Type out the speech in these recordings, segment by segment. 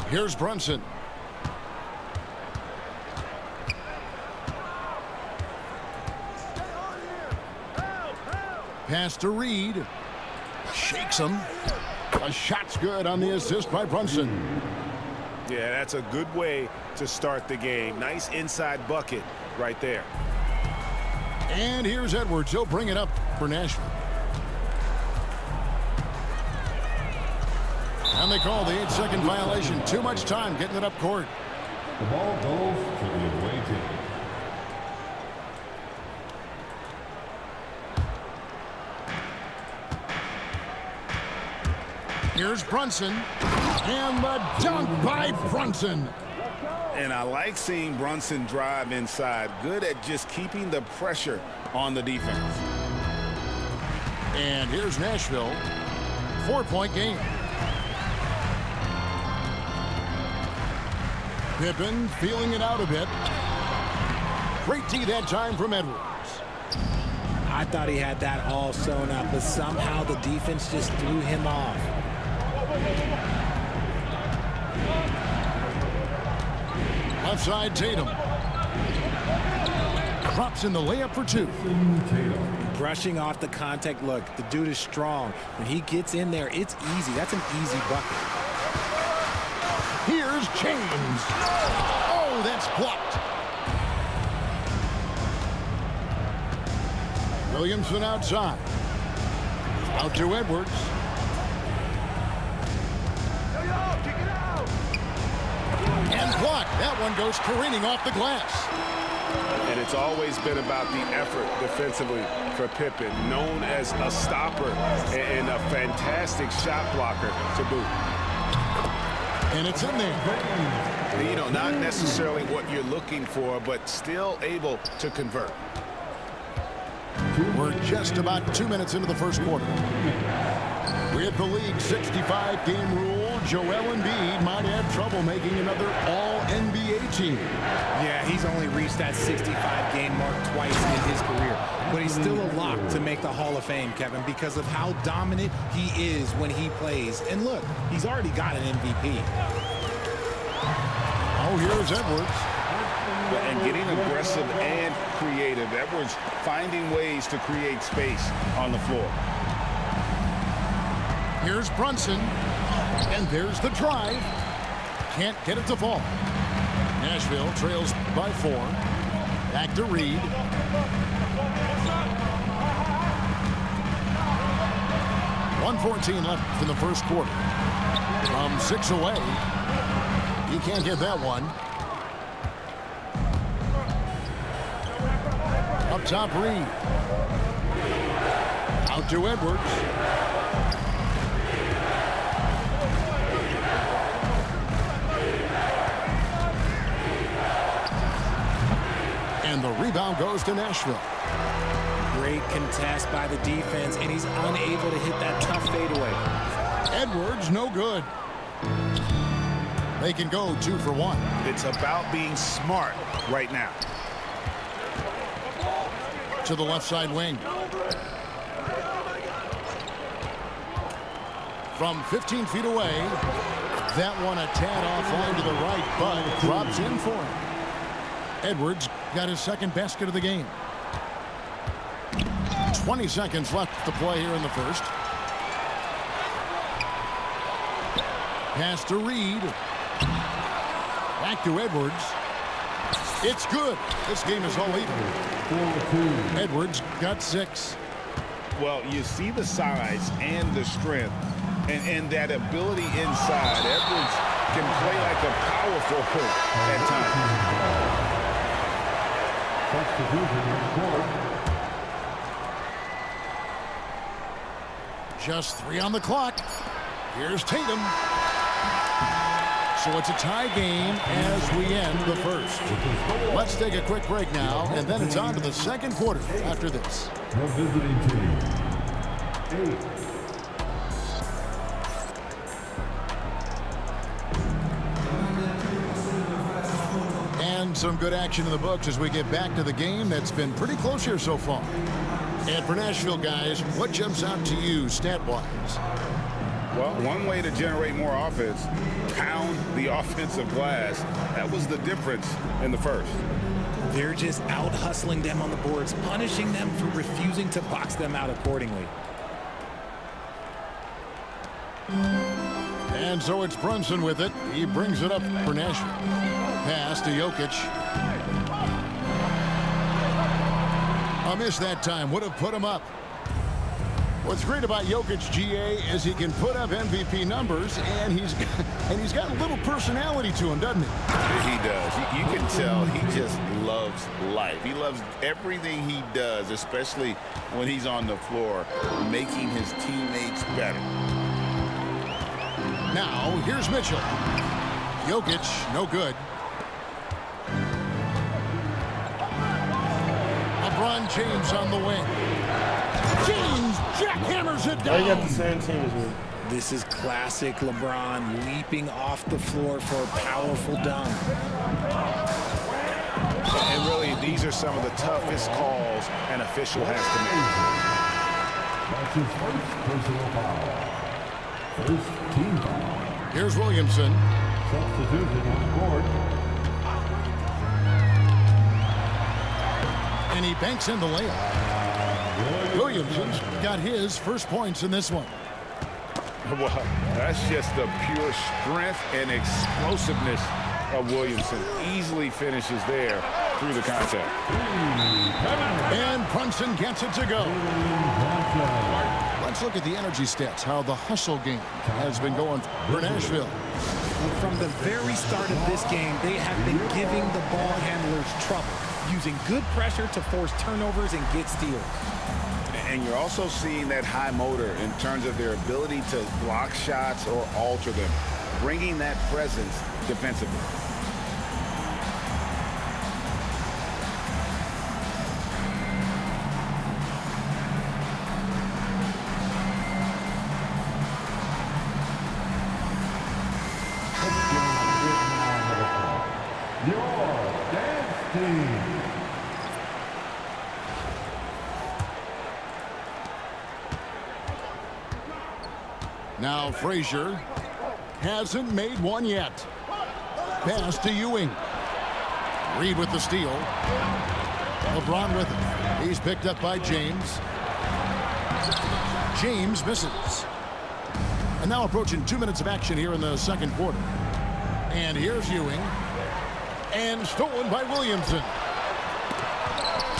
Here's Brunson. Pass to Reed. Shakes him. A shot's good on the assist by Brunson. Yeah, that's a good way to start the game. Nice inside bucket right there. And here's Edwards. He'll bring it up for Nashville. And they call the 8-second violation. Too much time getting it up court. The ball goes to the away team. Here's Brunson. And the dunk by Brunson. And I like seeing Brunson drive inside. Good at just keeping the pressure on the defense. And here's Nashville. 4-point game. Pippen feeling it out a bit. Great D that time from Edwards. I thought he had that all sewn up, but somehow the defense just threw him off. Left side, Tatum. Drops in the layup for two. Brushing off the contact. Look, the dude is strong. When he gets in there, it's easy. That's an easy bucket. Here's James. Oh, that's blocked. Williamson outside. Out to Edwards. And blocked. That one goes careening off the glass. And it's always been about the effort defensively for Pippen, known as a stopper and a fantastic shot blocker to boot. And it's in there. You know, not necessarily what you're looking for, but still able to convert. We're just about 2 minutes into the first quarter. With the league's 65-game rule, Joel Embiid might have trouble making another All-NBA team. Yeah, he's only reached that 65-game mark twice in his career. But he's still a lock to make the Hall of Fame, Kevin, because of how dominant he is when he plays. And look, he's already got an MVP. Oh, here's Edwards. And getting aggressive and creative. Edwards finding ways to create space on the floor. Here's Brunson. And there's the drive. Can't get it to fall. Nashville trails by 4. Back to Reed. .114 left in the first quarter. From 6 away. He can't get that one. Up top, Reed. Out to Edwards. And the rebound goes to Nashville. Great contest by the defense, and he's unable to hit that tough fadeaway. Edwards, no good. They can go 2 for 1. It's about being smart right now. To the left side wing. From 15 feet away. That one a tad offline to the right, but drops in for him. Edwards got his second basket of the game. 20 seconds left to play here in the first. Pass to Reed. Back to Edwards. It's good. This game is all even. Edwards got 6. Well, you see the size and the strength and that ability inside. Edwards can play like a power forward at times. Just 3 on the clock. Here's Tatum. So it's a tie game as we end the first. Let's take a quick break now, and then it's on to the second quarter after this. The visiting team. 8. And some good action in the books as we get back to the game that's been pretty close here so far. And for Nashville, guys, what jumps out to you stat-wise? Well, one way to generate more offense, pound the offensive glass. That was the difference in the first. They're just out hustling them on the boards, punishing them for refusing to box them out accordingly. And so it's Brunson with it. He brings it up for Nashville. Pass to Jokic. A miss that time. Would have put him up. What's great about Jokic, GA, is he can put up MVP numbers, and he's got a little personality to him, doesn't he? He does. You can tell he just loves life. He loves everything he does, especially when he's on the floor, making his teammates better. Now, here's Mitchell. Jokic, no good. LeBron James on the wing. James jackhammers it down. They got the same team as me. This is classic LeBron leaping off the floor for a powerful dunk. And really, these are some of the toughest calls an official has to make. That's his first personal foul. First team foul. Here's Williamson. Substitution on the board. And he banks in the layup. Williamson's got his first points in this one. Well, that's just the pure strength and explosiveness of Williamson. Easily finishes there through the contact. And Brunson gets it to go. Let's look at the energy stats, how the hustle game has been going for Nashville. From the very start of this game, they have been giving the ball handlers trouble, using good pressure to force turnovers and get steals. And you're also seeing that high motor in terms of their ability to block shots or alter them, bringing that presence defensively. Your dance team. Now Frazier hasn't made one yet. Pass to Ewing. Reed with the steal. LeBron with it. He's picked up by James. James misses. And now approaching 2 minutes of action here in the second quarter. And here's Ewing. And stolen by Williamson.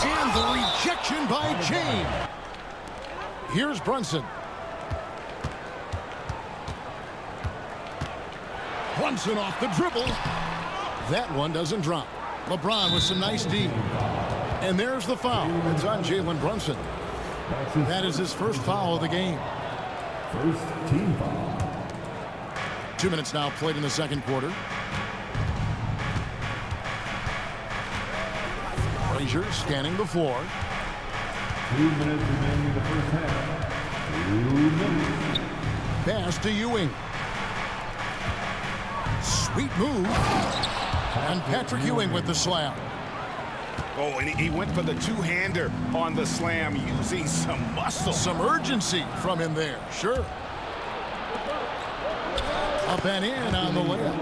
And the rejection by James. Here's Brunson. Brunson off the dribble. That one doesn't drop. LeBron with some nice D. And there's the foul. It's on Jalen Brunson. That is his first foul of the game. First team foul. 2 minutes now played in the second quarter. Frazier scanning the floor. 2 minutes remaining in the first half. 2 minutes. Pass to Ewing. Sweet move. And Patrick Ewing with the slam. Oh, and he went for the two-hander on the slam, using some muscle. Some urgency from him there, sure. Up and in on the layup.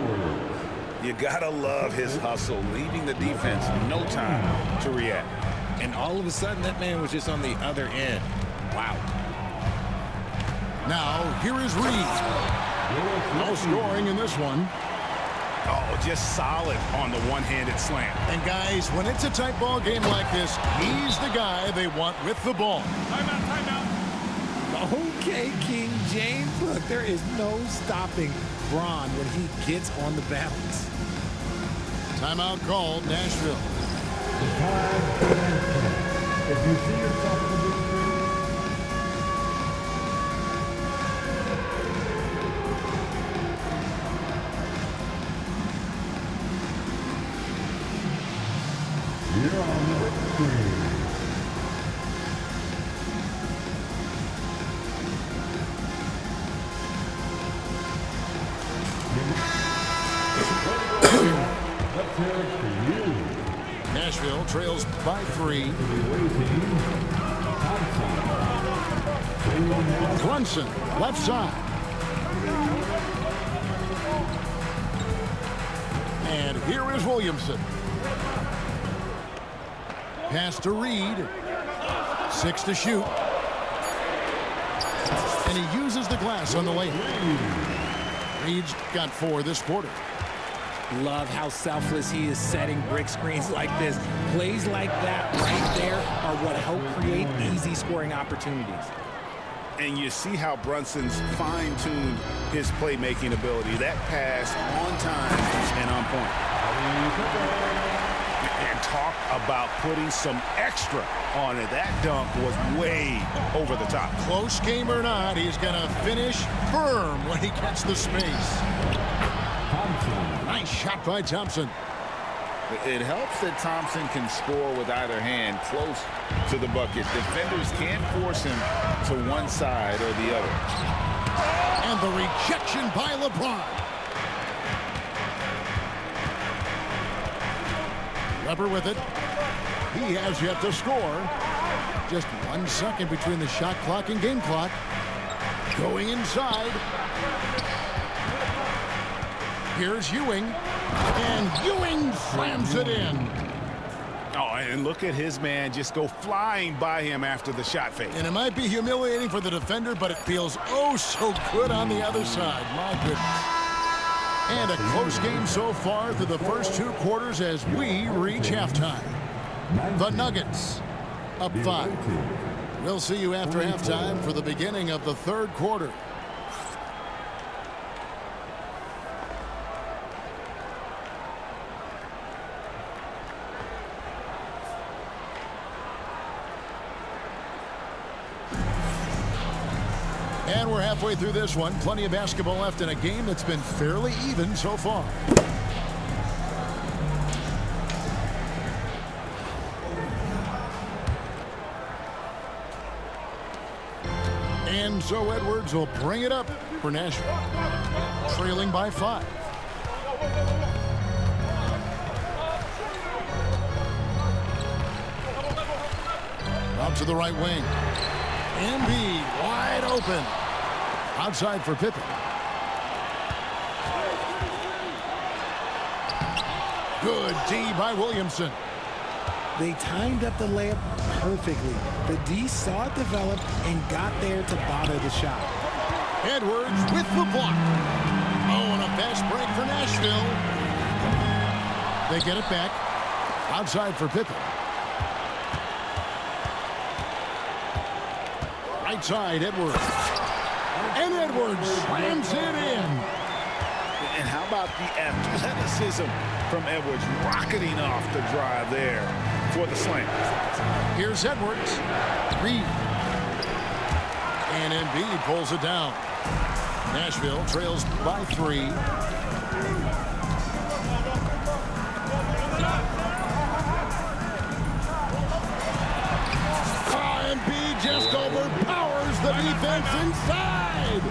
You gotta love his hustle, leaving the defense no time to react. And all of a sudden, that man was just on the other end. Wow. Now, here is Reed. No scoring in this one. Oh, just solid on the one-handed slam. And guys, when it's a tight ball game like this, he's the guy they want with the ball. Timeout. Okay, King James. Look, there is no stopping Bron when he gets on the bounce. Timeout called, Nashville. The time to answer. If you see yourself in the big screen, you're on the big screen. Let's hear it for you. Nashville trails by 3. Brunson, left side. And here is Williamson. Pass to Reed. 6 to shoot. And he uses the glass on the layup. Reed's got 4 this quarter. Love how selfless he is setting brick screens like this. Plays like that right there are what help create easy scoring opportunities. And you see how Brunson's fine-tuned his playmaking ability. That pass on time and on point. And talk about putting some extra on it. That dunk was way over the top. Close game or not, he's going to finish firm when he gets the space. Nice shot by Thompson. It helps that Thompson can score with either hand close to the bucket. Defenders can't force him to one side or the other. And the rejection by LeBron. Weber with it. He has yet to score. Just 1 second between the shot clock and game clock. Going inside. Here's Ewing. And Ewing slams it in. Oh, and look at his man just go flying by him after the shot fake. And it might be humiliating for the defender, but it feels oh so good on the other side. My goodness. And a close game so far through the first 2 quarters as we reach halftime. The Nuggets up 5. We'll see you after halftime for the beginning of the 3rd quarter. And we're halfway through this one. Plenty of basketball left in a game that's been fairly even so far. And so Edwards will bring it up for Nashville, trailing by 5. Up to the right wing. Embiid wide open. Outside for Pippen. Good D by Williamson. They timed up the layup perfectly. The D saw it develop and got there to bother the shot. Edwards with the block. Oh, and a fast break for Nashville. They get it back. Outside for Pippen. Right side, Edwards. And Edwards slams it in. And how about the athleticism from Edwards rocketing off the drive there for the slam. Here's Edwards. Reed. And Embiid pulls it down. Nashville trails by 3. Embiid just overpowers the defense inside.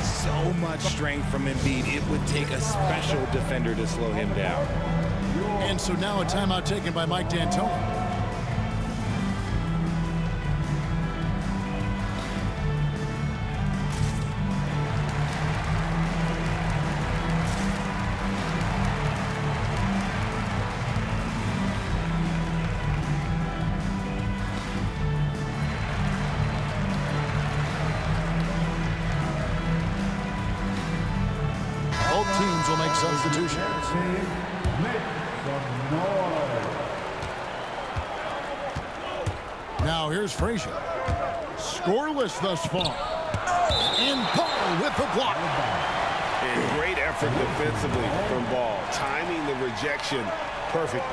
So much strength from Embiid. It would take a special defender to slow him down. And so now a timeout taken by Mike D'Antoni. Both teams will make substitutions. Now here's Frazier. Scoreless thus far. And Paul with the block. And great effort defensively from Ball. Timing the rejection perfect.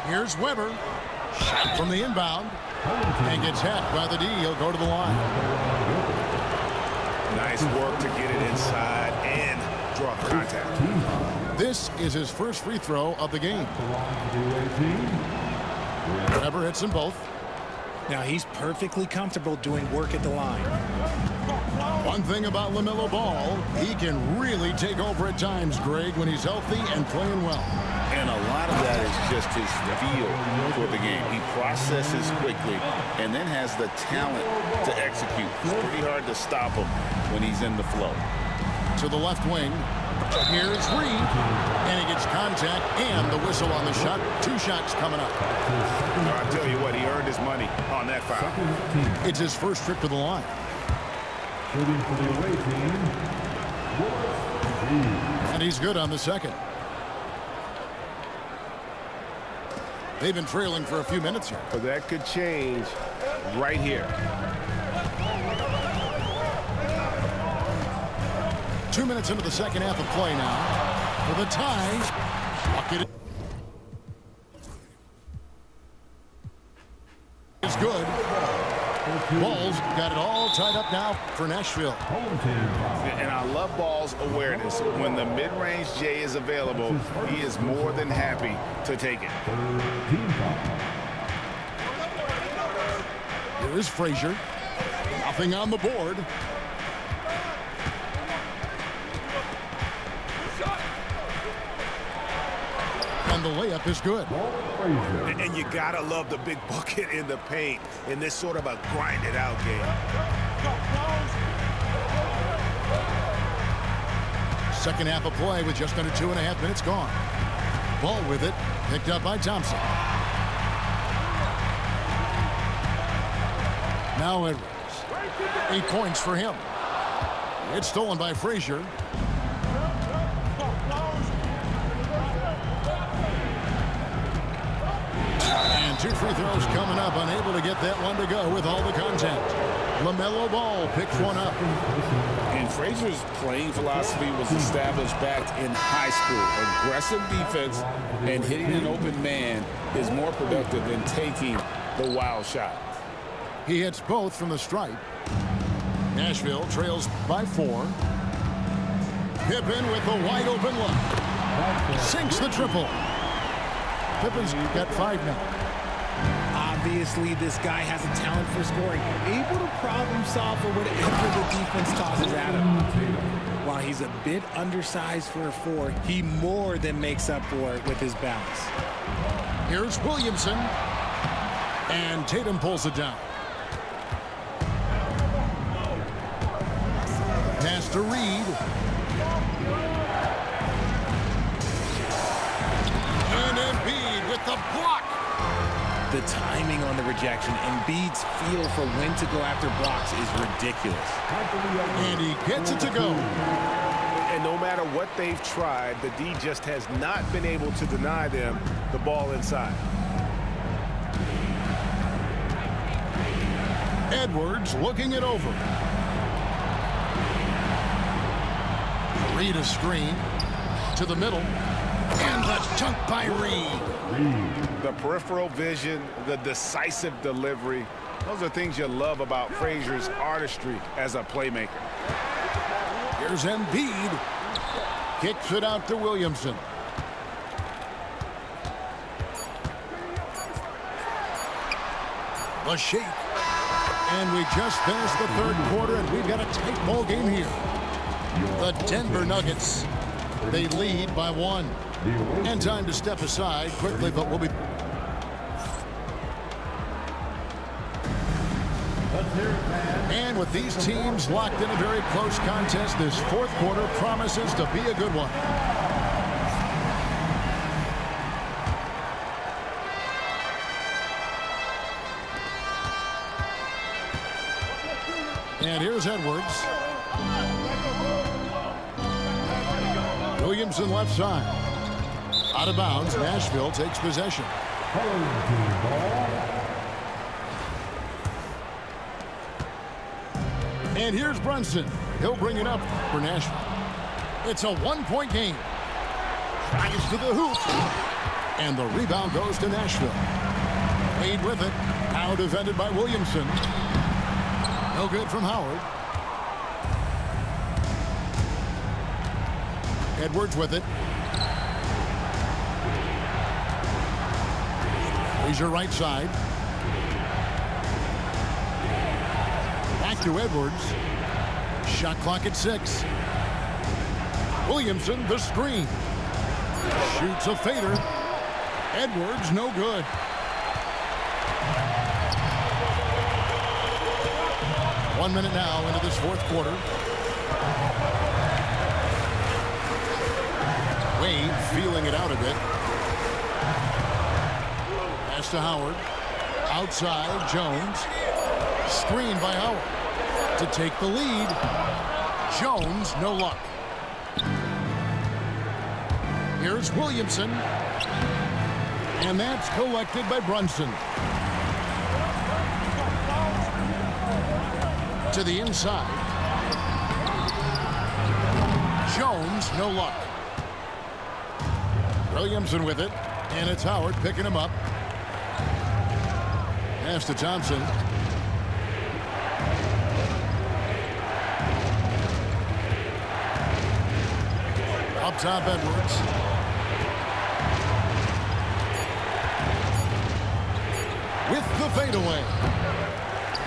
Here's Weber. Shot from the inbound. And gets hacked by the D. He'll go to the line. Nice work to get it inside and draw contact. This is his first free throw of the game. Weber hits them both. Now he's perfectly comfortable doing work at the line. One thing about LaMelo Ball, he can really take over at times, Greg, when he's healthy and playing well. And a lot of that is just his feel for the game. He processes quickly and then has the talent to execute. It's pretty hard to stop him when he's in the flow. To the left wing. Here's Reed. And he gets contact and the whistle on the shot. 2 shots coming up. I'll tell you what, he earned his money on that foul. It's his first trip to the line. Shooting for the away team, And he's good on the second. They've been trailing for a few minutes here. But that could change right here. 2 minutes into the second half of play now. For the tie. Bucket is good. Ball's got it all tied up now for Nashville. And I love Ball's awareness. When the mid-range J is available, he is more than happy to take it. Here is Frazier. Nothing on the board. And the layup is good. And you gotta love the big bucket in the paint in this sort of a grinded out game. Second half of play with just under 2.5 minutes gone. Ball with it, picked up by Thompson. Now Edwards. 8 points for him. It's stolen by Frazier. And 2 free throws coming up. Unable to get that one to go with all the contact. LaMelo Ball picks one up. And Frazier's playing philosophy was established back in high school. Aggressive defense and hitting an open man is more productive than taking the wild shot. He hits both from the stripe. Nashville trails by 4. Pippen with a wide open look. Sinks the triple. Pippen's got 5 now. Obviously, this guy has a talent for scoring, able to problem solve for whatever the defense tosses at him. While he's a bit undersized for a 4, he more than makes up for it with his bounce. Here's Williamson. And Tatum pulls it down. Pass to Reed. And Embiid with the block. The timing on the rejection, Embiid's feel for when to go after blocks is ridiculous. And he gets it to go. And no matter what they've tried, the D just has not been able to deny them the ball inside. Edwards looking it over. Reed a screen to the middle. And the dunk by Reed. The peripheral vision, the decisive delivery, those are things you love about Frazier's artistry as a playmaker. Here's Embiid. Kicks it out to Williamson. The shake. And we just finished the 3rd quarter, and we've got a tight ball game here. The Denver Nuggets, they lead by 1. And time to step aside quickly, but we'll be... And with these teams locked in a very close contest, this 4th quarter promises to be a good one. And here's Edwards. Williamson left side. Out of bounds, Nashville takes possession. And here's Brunson. He'll bring it up for Nashville. It's a 1-point game. Tries to the hoop. And the rebound goes to Nashville. Wade with it. Now defended by Williamson. No good from Howard. Edwards with it. Frazier right side. Back to Edwards. Shot clock at 6. Williamson, the screen. Shoots a fader. Edwards, no good. One minute now into this 4th quarter. May feeling it out a bit. Pass to Howard. Outside, Jones. Screen by Howard to take the lead. Jones, no luck. Here's Williamson. And that's collected by Brunson. To the inside. Jones, no luck. Williamson with it. And it's Howard picking him up. Pass to Thompson. Up top, Edwards. With the fadeaway.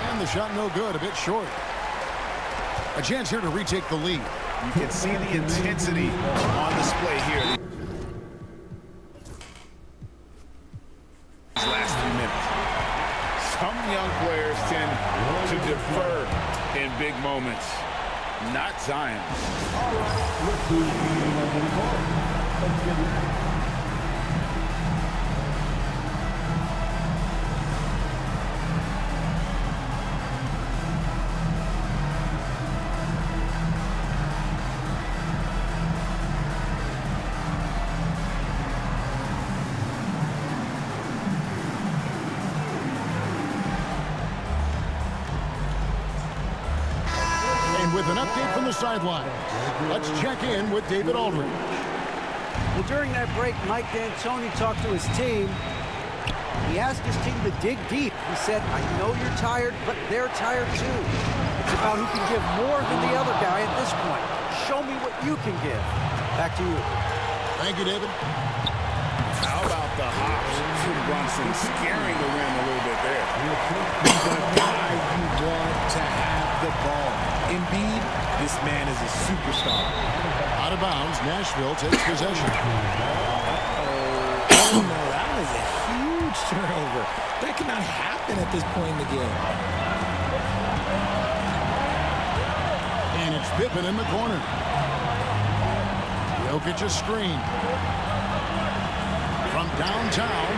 And the shot no good, a bit short. A chance here to retake the lead. You can see the intensity on display here. These last few minutes. Some young players tend to defer in big moments. Not Zion. Let's do the call. Let's get it. With an update from the sideline, let's check in with David Aldridge. Well, during that break, Mike D'Antoni talked to his team. He asked his team to dig deep. He said, I know you're tired, but they're tired too. It's about who can give more than the other guy at this point. Show me what you can give. Back to you. Thank you, David. How about the hops from Brunson scaring the rim a little bit there? The guy you want to have the ball. Embiid, this man is a superstar. Out of bounds, Nashville takes possession. Oh, no, that was a huge turnover. That cannot happen at this point in the game. And it's Pippen in the corner. Jokic's screen. From downtown,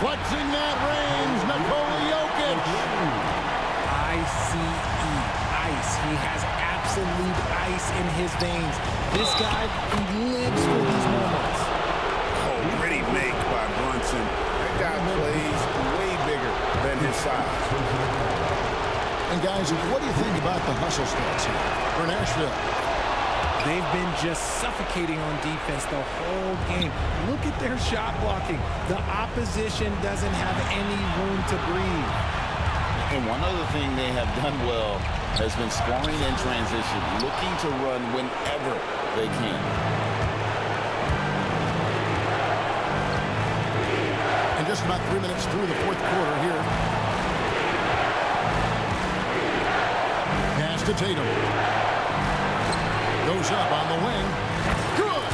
flexing that range, Nikola Jokic. ICE. He has absolute ice in his veins. This guy, he lives for these moments. Oh, pretty make by Brunson. That guy plays way bigger than his size. And guys, what do you think about the hustle stats here for Nashville? They've been just suffocating on defense the whole game. Look at their shot blocking. The opposition doesn't have any room to breathe. And one other thing they have done well has been scoring in transition, looking to run whenever they can. And just about 3 minutes through the fourth quarter here. Pass to Tatum. Goes up on the wing. Good!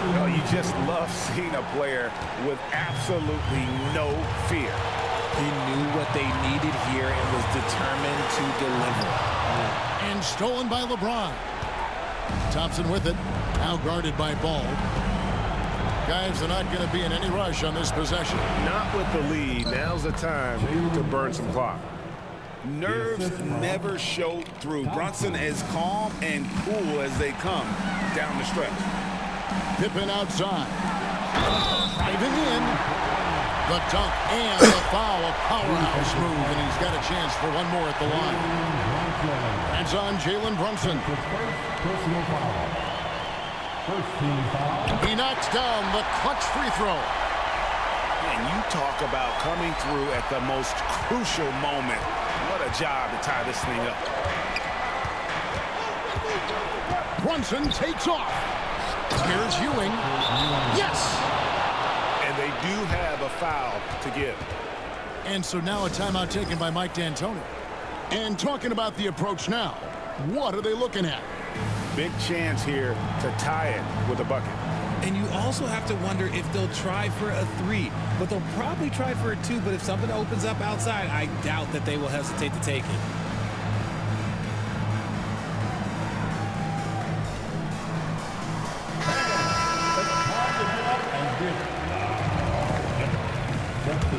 You know, you just love seeing a player with absolutely no fear. He knew what they needed here and was determined to deliver. And stolen by LeBron. Thompson with it. Now guarded by Ball. Guys are not going to be in any rush on this possession. Not with the lead. Now's the time to burn some clock. Nerves never showed through. Brunson as calm and cool as they come down the stretch. Pippen outside. Driving in. The dunk and the foul, a powerhouse move, and he's got a chance for one more at the line. That's on Jalen Brunson. Personal foul. First team foul. He knocks down the clutch free throw. And you talk about coming through at the most crucial moment. What a job to tie this thing up. Brunson takes off. Here's Ewing. Yes! And they do have a foul to give. And so now a timeout taken by Mike D'Antoni. And talking about the approach now, what are they looking at? Big chance here to tie it with a bucket. And you also have to wonder if they'll try for a three, but they'll probably try for a two. But if something opens up outside, I doubt that they will hesitate to take it.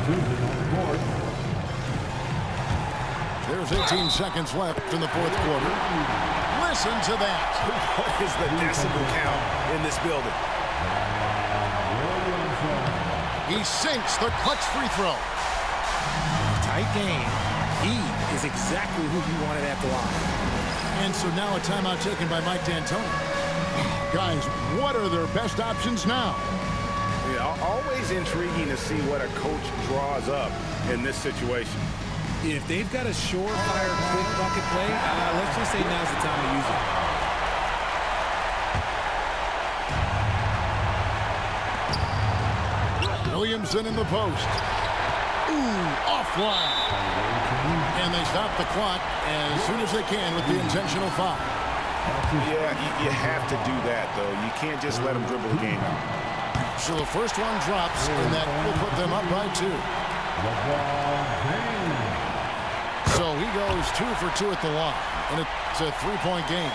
decision on the board. There's 18 seconds left in the fourth quarter. Listen to that. What is the decibel count in this building? He sinks the clutch free throw. Tight game. He is exactly who you wanted at the line. And so now a timeout taken by Mike D'Antoni. Guys, what are their best options now? Yeah, always intriguing to see what a coach draws up in this situation. If they've got a surefire, quick bucket play, let's just say now's the time to use it. Williamson in the post. Ooh, offline. And they stop the clock as soon as they can with the intentional foul. Yeah, you have to do that, though. You can't just let them dribble the game out. So the first one drops, and that will put them up by 2. So he goes 2 for 2 at the line, and it's a 3-point game.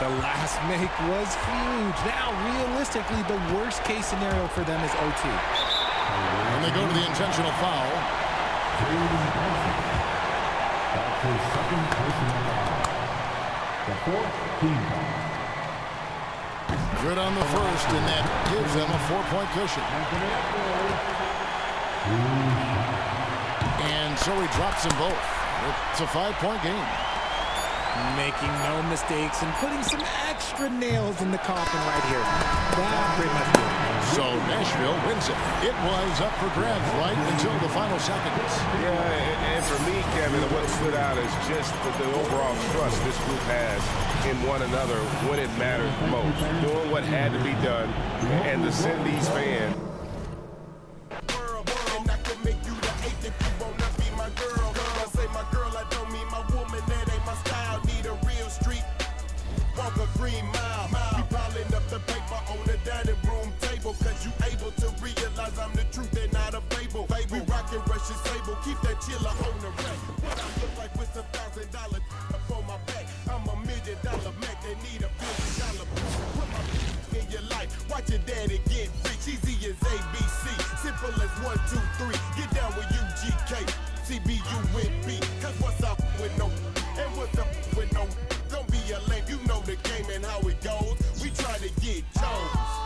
The last make was huge. Now, realistically, the worst case scenario for them is OT. And they go to the intentional foul. That's his second personal foul. The fourth team foul. Good on the first, and that gives them a 4-point cushion. And so he drops them both. It's a 5-point game. Making no mistakes and putting some extra nails in the coffin right here. That pretty much did it. So Nashville wins it. It was up for grabs right until the final seconds. Yeah, and for me, Kevin, what stood out is just the overall trust this group has in one another when it mattered most. Doing what had to be done, and to send these fans. Keep that chiller on the rack. What I look like with $1,000 up on my back. I'm $1 million Mac. They need $1 billion. Put my in your life. Watch your daddy get rich. Easy as ABC. Simple as 1, 2, 3. Get down with UGK. CBU with B. Cause what's up with no? And what's up with no? Don't be a lame. You know the game and how it goes. We try to get Jones.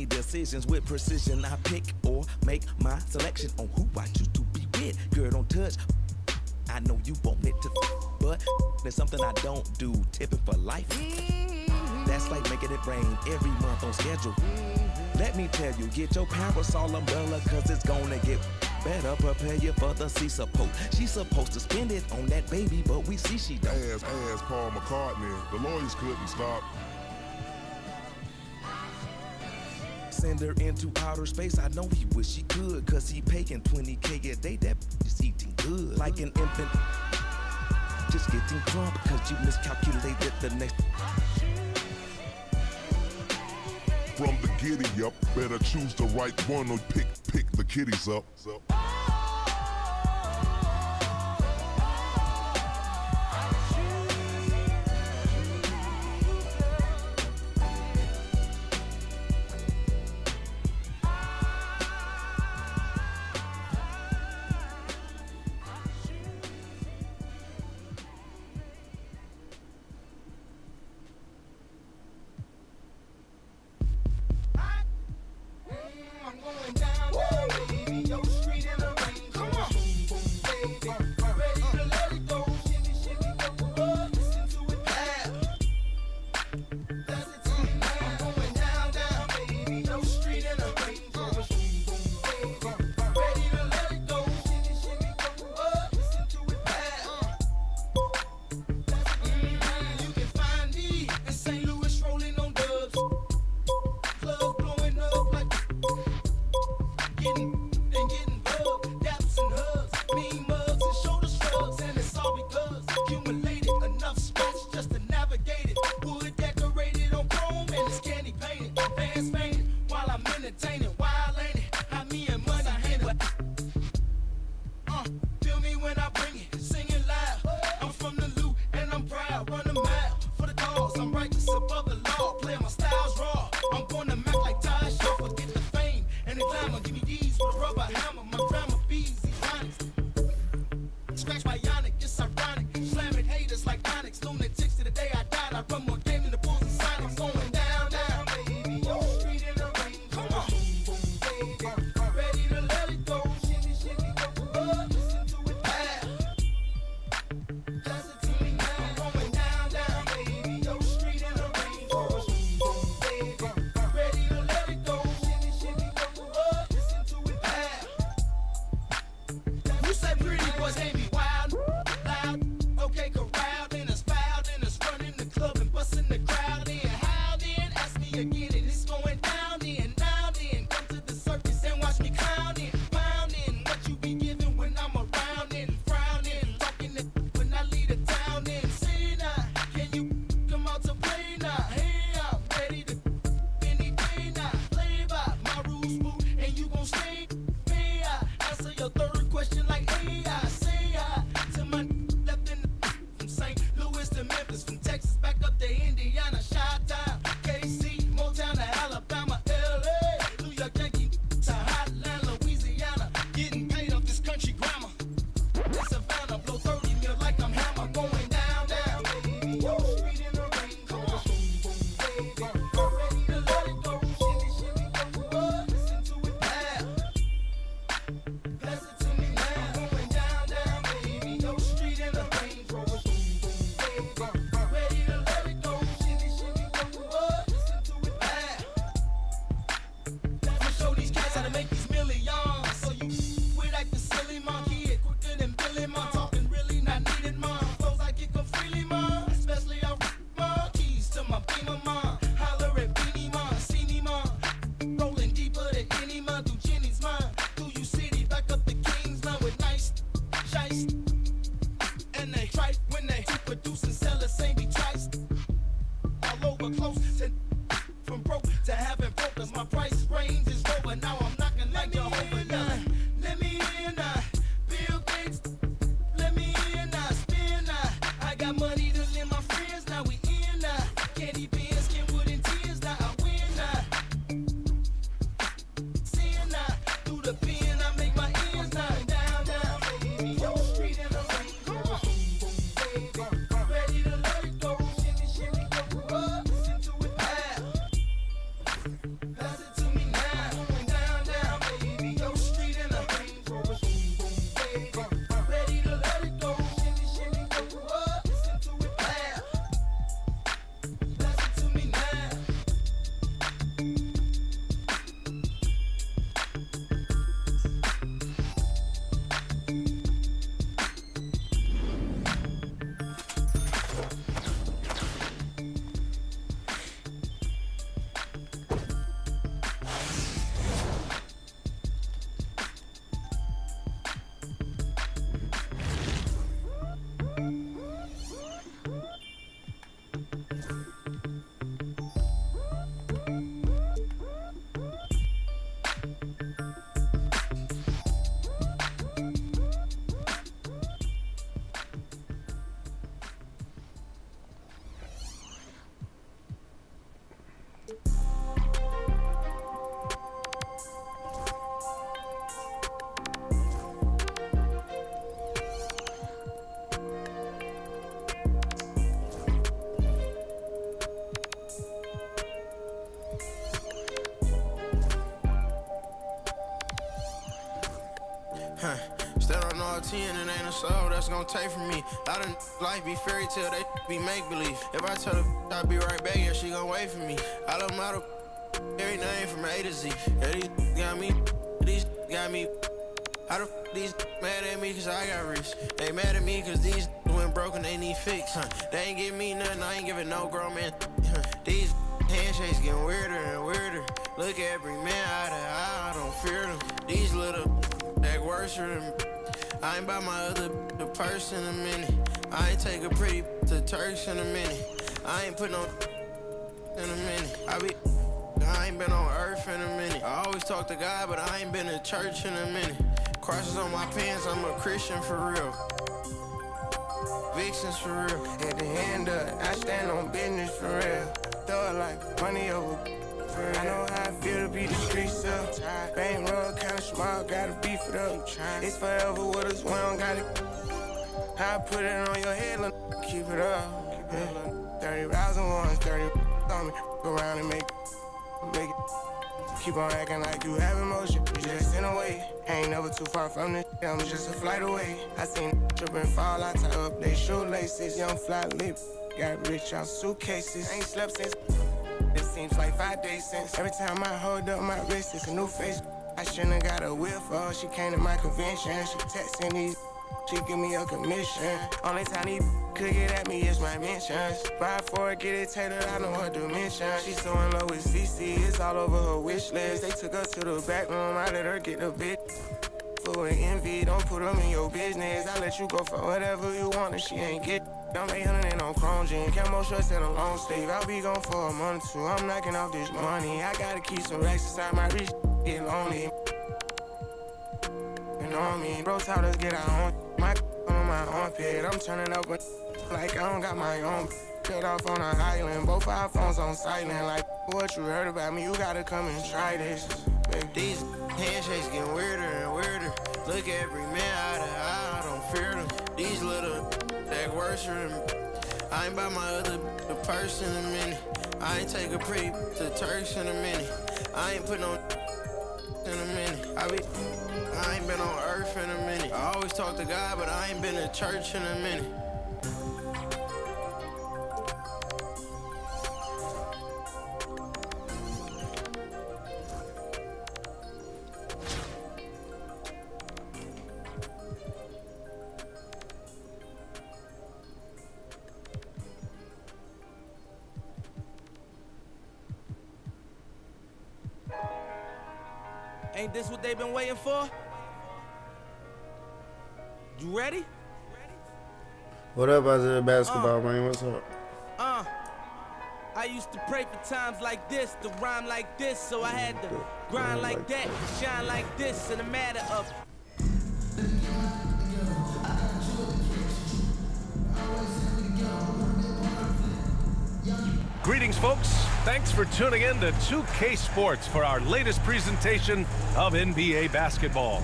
Decisions with precision, I pick or make my selection on who I choose to be with. Girl, don't touch. I know you want it to, but there's something I don't do. Tipping for life. That's like making it rain every month on schedule. Let me tell you, get your parasol umbrella, cause it's gonna get better. Prepare you for the sea support. She's supposed to spend it on that baby, but we see she don't. As Paul McCartney, the lawyers couldn't stop. Send her into outer space. I know he wish he could, cause he paying $20K a day. That is eating good. Like an infant, just getting drunk, cause you miscalculated the next. From the giddy up, better choose the right one or pick the kiddies up. Feel me when I bring it, singing I'm gonna Mac like Ty Shaw, forget the fame and the glamour. Give me these with a rubber hammer. My grandma bees, scratch my Yannick, it's ironic. Slamming haters like Onyx. Lunatics to the day I died. I run more game than the Bulls and Sonics. Going down, down, baby. Yo, street in the rain. Come on. Ready to let it go. Shimmy, shimmy, go. Listen to it bad. Pass it to me now. Going down, down, baby. Yo, street in the rain. Ready to let it go. Shimmy, shimmy, go. Listen to it bad. You say pretty boys hate me. Okay, corralled in us, fouled in us, running the club and busting the crowd in. How then? Ask me again, and it's going down then. Now then, come to the circus and watch me clowning, pounding. What you be giving when I'm around and frowning, talking to when I leave the town in. See now, can you come out to play now? Hey, I'm ready to any day now. Play by my rules, boo, and you gon' stay. May I answer your third question like AI? Say I to my St. Louis to Memphis, from Texas back up to Indiana, Chi-Town, KC, Motown to Alabama, LA, New York Yankee to Hotland, Louisiana, getting paid off this country grammar. In Savannah, blow 30 mil like I'm Hammer, going down, down, baby. Yo, street in the rain, come on, baby. Ready to let it go, shimmy, shimmy, go. Listen to it now. Pass it to me now. Going down, down, baby. Yo, street in the rain. Ready to let it go, shimmy, shimmy, go. Listen to it back. I'ma show these cats how to make these millions. So you quit acting silly, mom. Kid quicker than Billy, mom. Talking really not needed, mom. Flows I get them freely, mom. Especially out, mom. Keys to my Beamer, mom. Holler at Beanie, mom. See me, mom. Rolling deeper than any mom. Through Jenny's mom. Through you city, back up the King's line with nice shice. And they try when they produce and sell the same be twice. All over close and from broke to having broke, 'cause my price range is lower. Now I'm knocking like Jehovah. Let me in, Bill Gates. Let me in, spin. I got money to lend my friends. Now we in, candy beans, Kenwood and tears. Now I win, seeing through the pen. I make my ends now. Down, down, baby. Yo, street in the rain. Come on. Ready to let it go, shimmy, shimmy, go. Listen to it now. Pass it to me now. Going down, down, baby. Yo, street in the rain. Ready to let it go, shimmy, shimmy, go. Listen to it now. Pass it to me now. Stand on all 10 and ain't a soul that's gonna take from me. I done life be fairy tale, they be make believe. If I tell her I'll be right back, yeah, she gon' wait for me. I love model every name from A to Z. Yeah, these got me, these got me. How the these mad at me cause I got rich? They mad at me cause these went broken, they need fix. They ain't give me nothing, I ain't giving no grown man. These handshakes getting weirder and weirder. Look at every man eye to eye, I don't fear them. These little act worse than I ain't buy my other purse in a minute. I ain't take a pretty to Turks in a minute. I ain't put no in a minute. I ain't been on earth in a minute. I always talk to God, but I ain't been to church in a minute. Crosses on my pants, I'm a Christian for real. Vixens for real. At the end of it, I stand on business for real. Throw it like money over I know how I feel to be the streets up. Bankroll kinda small, gotta beef it up. It's forever with us, we don't got it. I put it on your head, look, keep it up. 30 rounds and ones, 30 on me. Go around and make it. Keep on acting like you have emotion, you just in a way. Ain't never too far from this, I'm just a flight away. I seen trip and fall, I tie up they shoelaces. Young fly lip, got rich out suitcases. Ain't slept since, it seems like 5 days since. Every time I hold up my wrist, it's a new face. I shouldn't have got a whip for her, she came to my convention. She texting these, she give me a commission. Only time these could get at me is my mentions. Ride for it, get it tailored, I know her dimension. She's so in love with CC, it's all over her wish list. They took her to the back room, I let her get the bit. Full of envy, don't put them in your business. I let you go for whatever you want and she ain't get. I'm 800 and on chrome jean, camo shorts and a long sleeve. I'll be gone for a month or two, I'm knocking off this money. I gotta keep some racks inside my reach, get lonely. You know me, bro taught us get our own. My on my armpit, I'm turning up like I don't got my own. Cut off on an island, both our phones on silent. Like what you heard about me, you gotta come and try this. Baby. These handshakes getting weirder and weirder. Look every man eye to eye, I don't fear them. These little that worse than I ain't by my other the purse in a minute. I ain't take a pretty to Turks in a minute. I ain't put no in a minute. I ain't been on earth in a minute. I always talk to God, but I ain't been to church in a minute. Ain't this what they've been waiting for? You ready? What up, Isaiah Basketball, man? What's up? I used to pray for times like this, to rhyme like this, so I had to grind like that, shine like this, in a matter of. Greetings, folks. Thanks for tuning in to 2K Sports for our latest presentation of NBA basketball.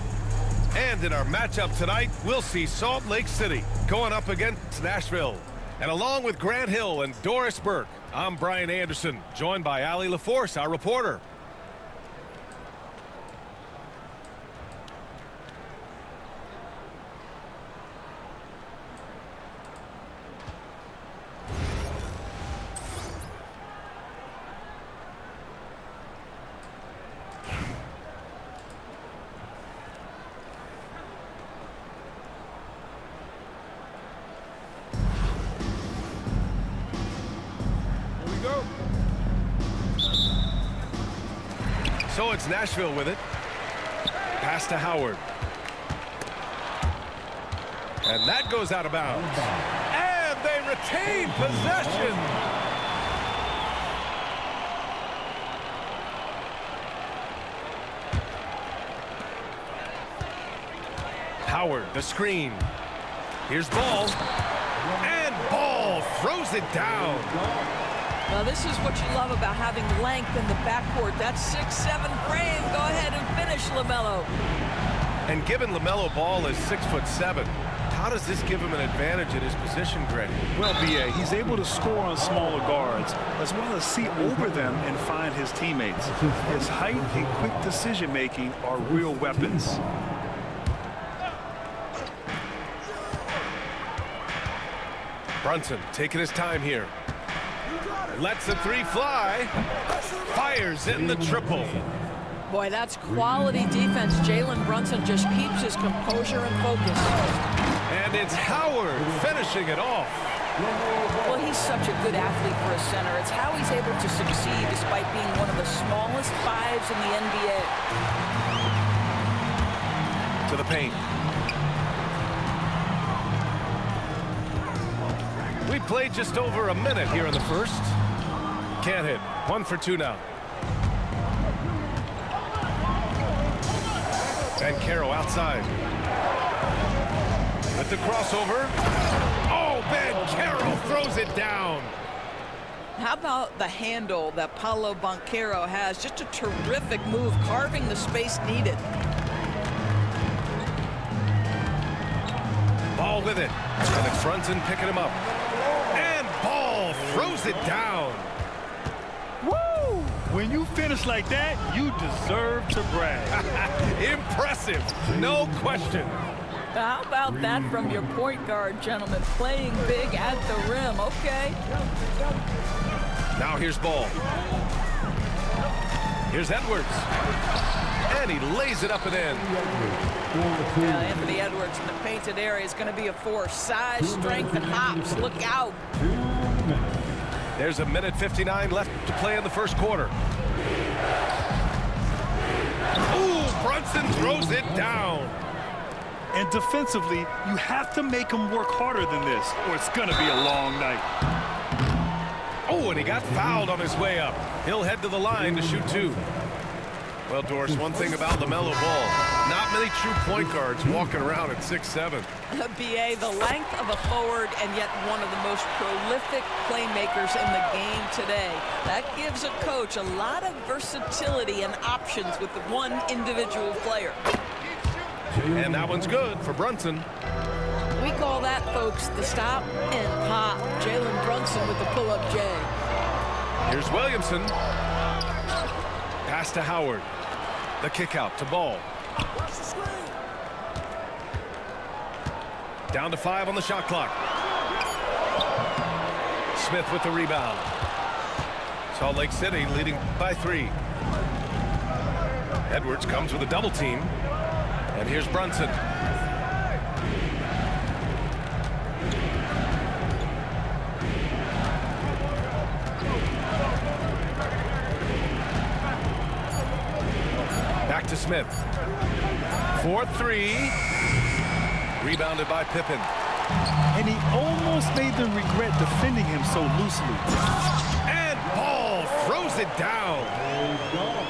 And in our matchup tonight, we'll see Salt Lake City going up against Nashville. And along with Grant Hill and Doris Burke, I'm Brian Anderson, joined by Allie LaForce, our reporter. So it's Nashville with it. Pass to Howard. And that goes out of bounds. And they retain possession. Howard, the screen. Here's Ball. And Ball throws it down. Now this is what you love about having length in the backcourt. That 6'7" frame. Go ahead and finish, LaMelo. And given LaMelo Ball is 6'7", how does this give him an advantage in his position, Greg? Well, B.A., he's able to score on smaller guards, as well as see over them and find his teammates. His height and quick decision-making are real weapons. Brunson taking his time here. Lets the three fly. Fires in the triple. Boy, that's quality defense. Jalen Brunson just keeps his composure and focus. And it's Howard finishing it off. Well, he's such a good athlete for a center. It's how he's able to succeed despite being one of the smallest fives in the NBA. To the paint. We played just over a minute here in the first. Can't hit. 1 for 2 now. And Caro outside. With the crossover. Oh, man, Caro throws it down. How about the handle that Paulo Banchero has? Just a terrific move, carving the space needed. Ball with it. And it's Brunson picking him up. And Ball throws it down. Woo! When you finish like that, you deserve to brag. Impressive, no question. How about that from your point guard, gentlemen? Playing big at the rim. Okay. Now here's Ball. Here's Edwards. And he lays it up and in. Well, Anthony Edwards in the painted area is going to be a force. Size, strength, and hops. Look out. There's a minute 59 left to play in the first quarter. Ooh, Brunson throws it down. And defensively, you have to make him work harder than this, or it's going to be a long night. Oh, and he got fouled on his way up. He'll head to the line to shoot two. Well, Doris, one thing about LaMelo Ball, not many true point guards walking around at 6'7". BA, the length of a forward and yet one of the most prolific playmakers in the game today. That gives a coach a lot of versatility and options with the one individual player. And that one's good for Brunson. We call that, folks, the stop and pop. Jalen Brunson with the pull-up J. Here's Williamson. Pass to Howard. The kick out to Ball. Down to 5 on the shot clock. Smith with the rebound. Salt Lake City leading by 3. Edwards comes with a double team. And here's Brunson. Back to Smith. 4-3. Rebounded by Pippen. And he almost made them regret defending him so loosely. And Ball throws it down.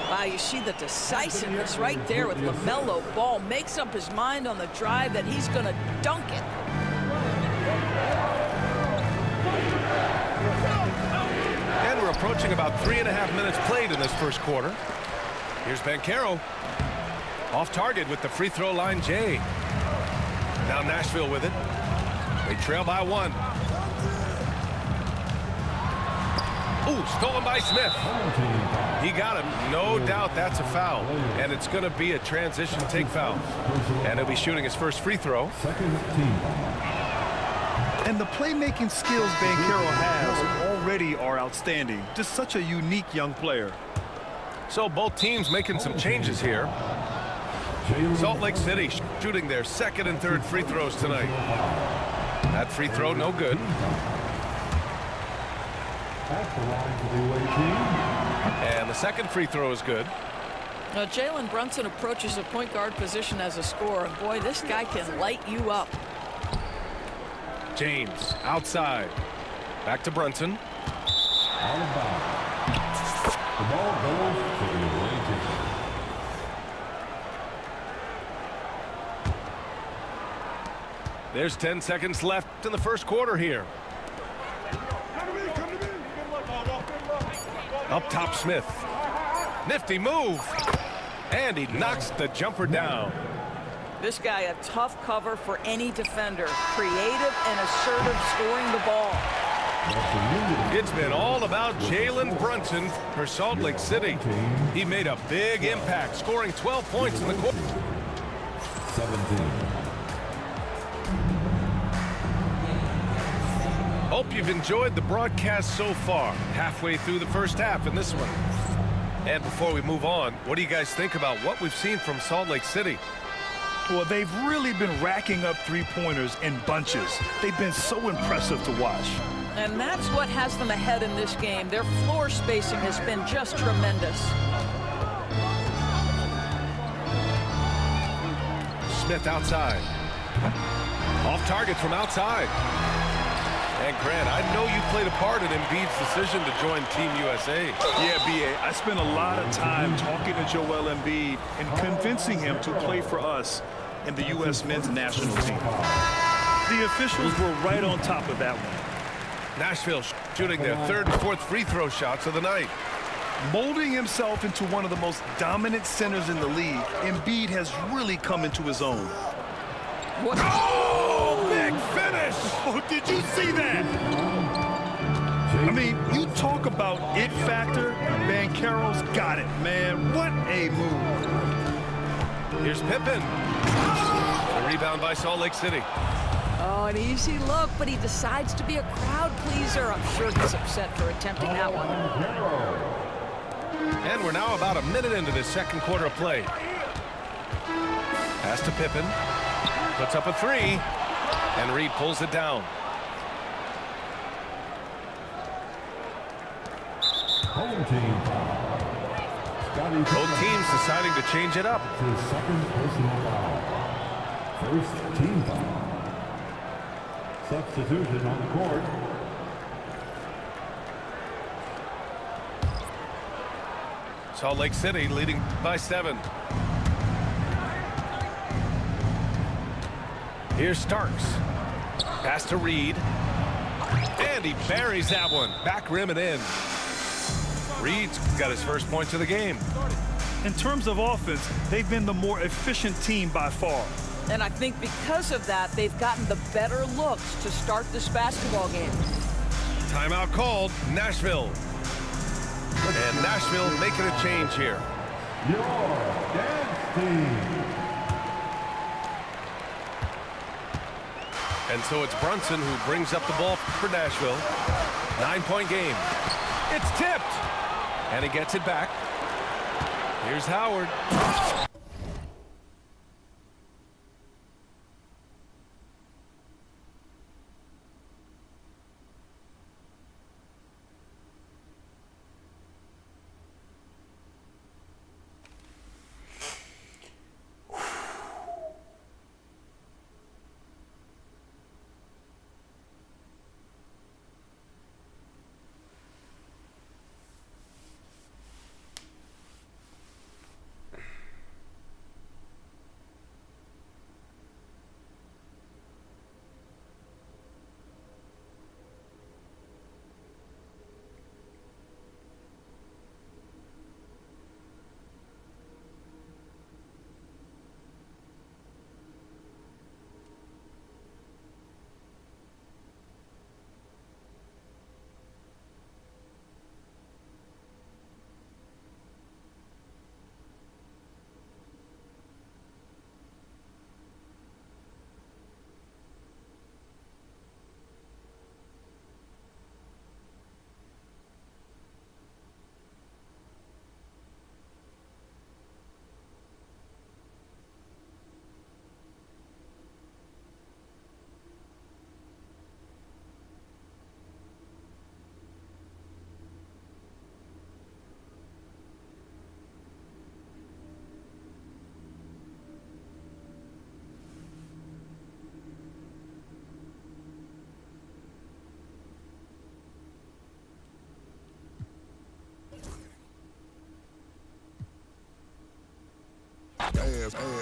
Wow, you see the decisiveness right there with LaMelo Ball. Makes up his mind on the drive that he's going to dunk it. And we're approaching about 3.5 minutes played in this first quarter. Here's Banchero. Off target with the free throw line J. Now Nashville with it. They trail by 1. Ooh, stolen by Smith. He got him. No doubt that's a foul. And it's going to be a transition take foul. And he'll be shooting his first free throw. And the playmaking skills Banchero has already are outstanding. Just such a unique young player. So both teams making some changes here. Salt Lake City shooting their second and third free throws tonight. That free throw no good. And the second free throw is good. Now, Jalen Brunson approaches the point guard position as a scorer. And boy, this guy can light you up. James outside. Back to Brunson. The ball goes to the away team. There's 10 seconds left in the first quarter here. Up top, Smith. Nifty move. And he knocks the jumper down. This guy a tough cover for any defender. Creative and assertive scoring the ball. It's been all about Jalen Brunson for Salt Lake City. He made a big impact, scoring 12 points in the quarter. 17. Hope you've enjoyed the broadcast so far. Halfway through the first half in this one. And before we move on, what do you guys think about what we've seen from Salt Lake City? Well, they've really been racking up three-pointers in bunches. They've been so impressive to watch. And that's what has them ahead in this game. Their floor spacing has been just tremendous. Smith outside. Off target from outside. And Grant, I know you played a part in Embiid's decision to join Team USA. Yeah, B.A., I spent a lot of time talking to Joel Embiid and convincing him to play for us in the U.S. men's national team. The officials were right on top of that one. Nashville shooting their third and fourth free throw shots of the night. Molding himself into one of the most dominant centers in the league, Embiid has really come into his own. What? Oh, big finish! Oh, did you see that? I mean, you talk about it factor, Banchero's got it, man. What a move. Here's Pippen. The rebound by Salt Lake City. Oh, an easy look, but he decides to be a crowd pleaser. I'm sure he's upset for attempting that one. And we're now about a minute into this second quarter of play. Pass to Pippen. Puts up a three. And Reed pulls it down. Home team. Both teams deciding to change it up. His second personal foul. First team foul. Substitution on the court. Salt Lake City leading by 7. Here's Starks. Pass to Reed. And he buries that one. Back rim and in. Reed's got his first points of the game. In terms of offense, they've been the more efficient team by far. And I think because of that, they've gotten the better looks to start this basketball game. Timeout called. Nashville. And Nashville making a change here. Your dance team. And so it's Brunson who brings up the ball for Nashville. 9-point game. It's tipped. And he gets it back. Here's Howard.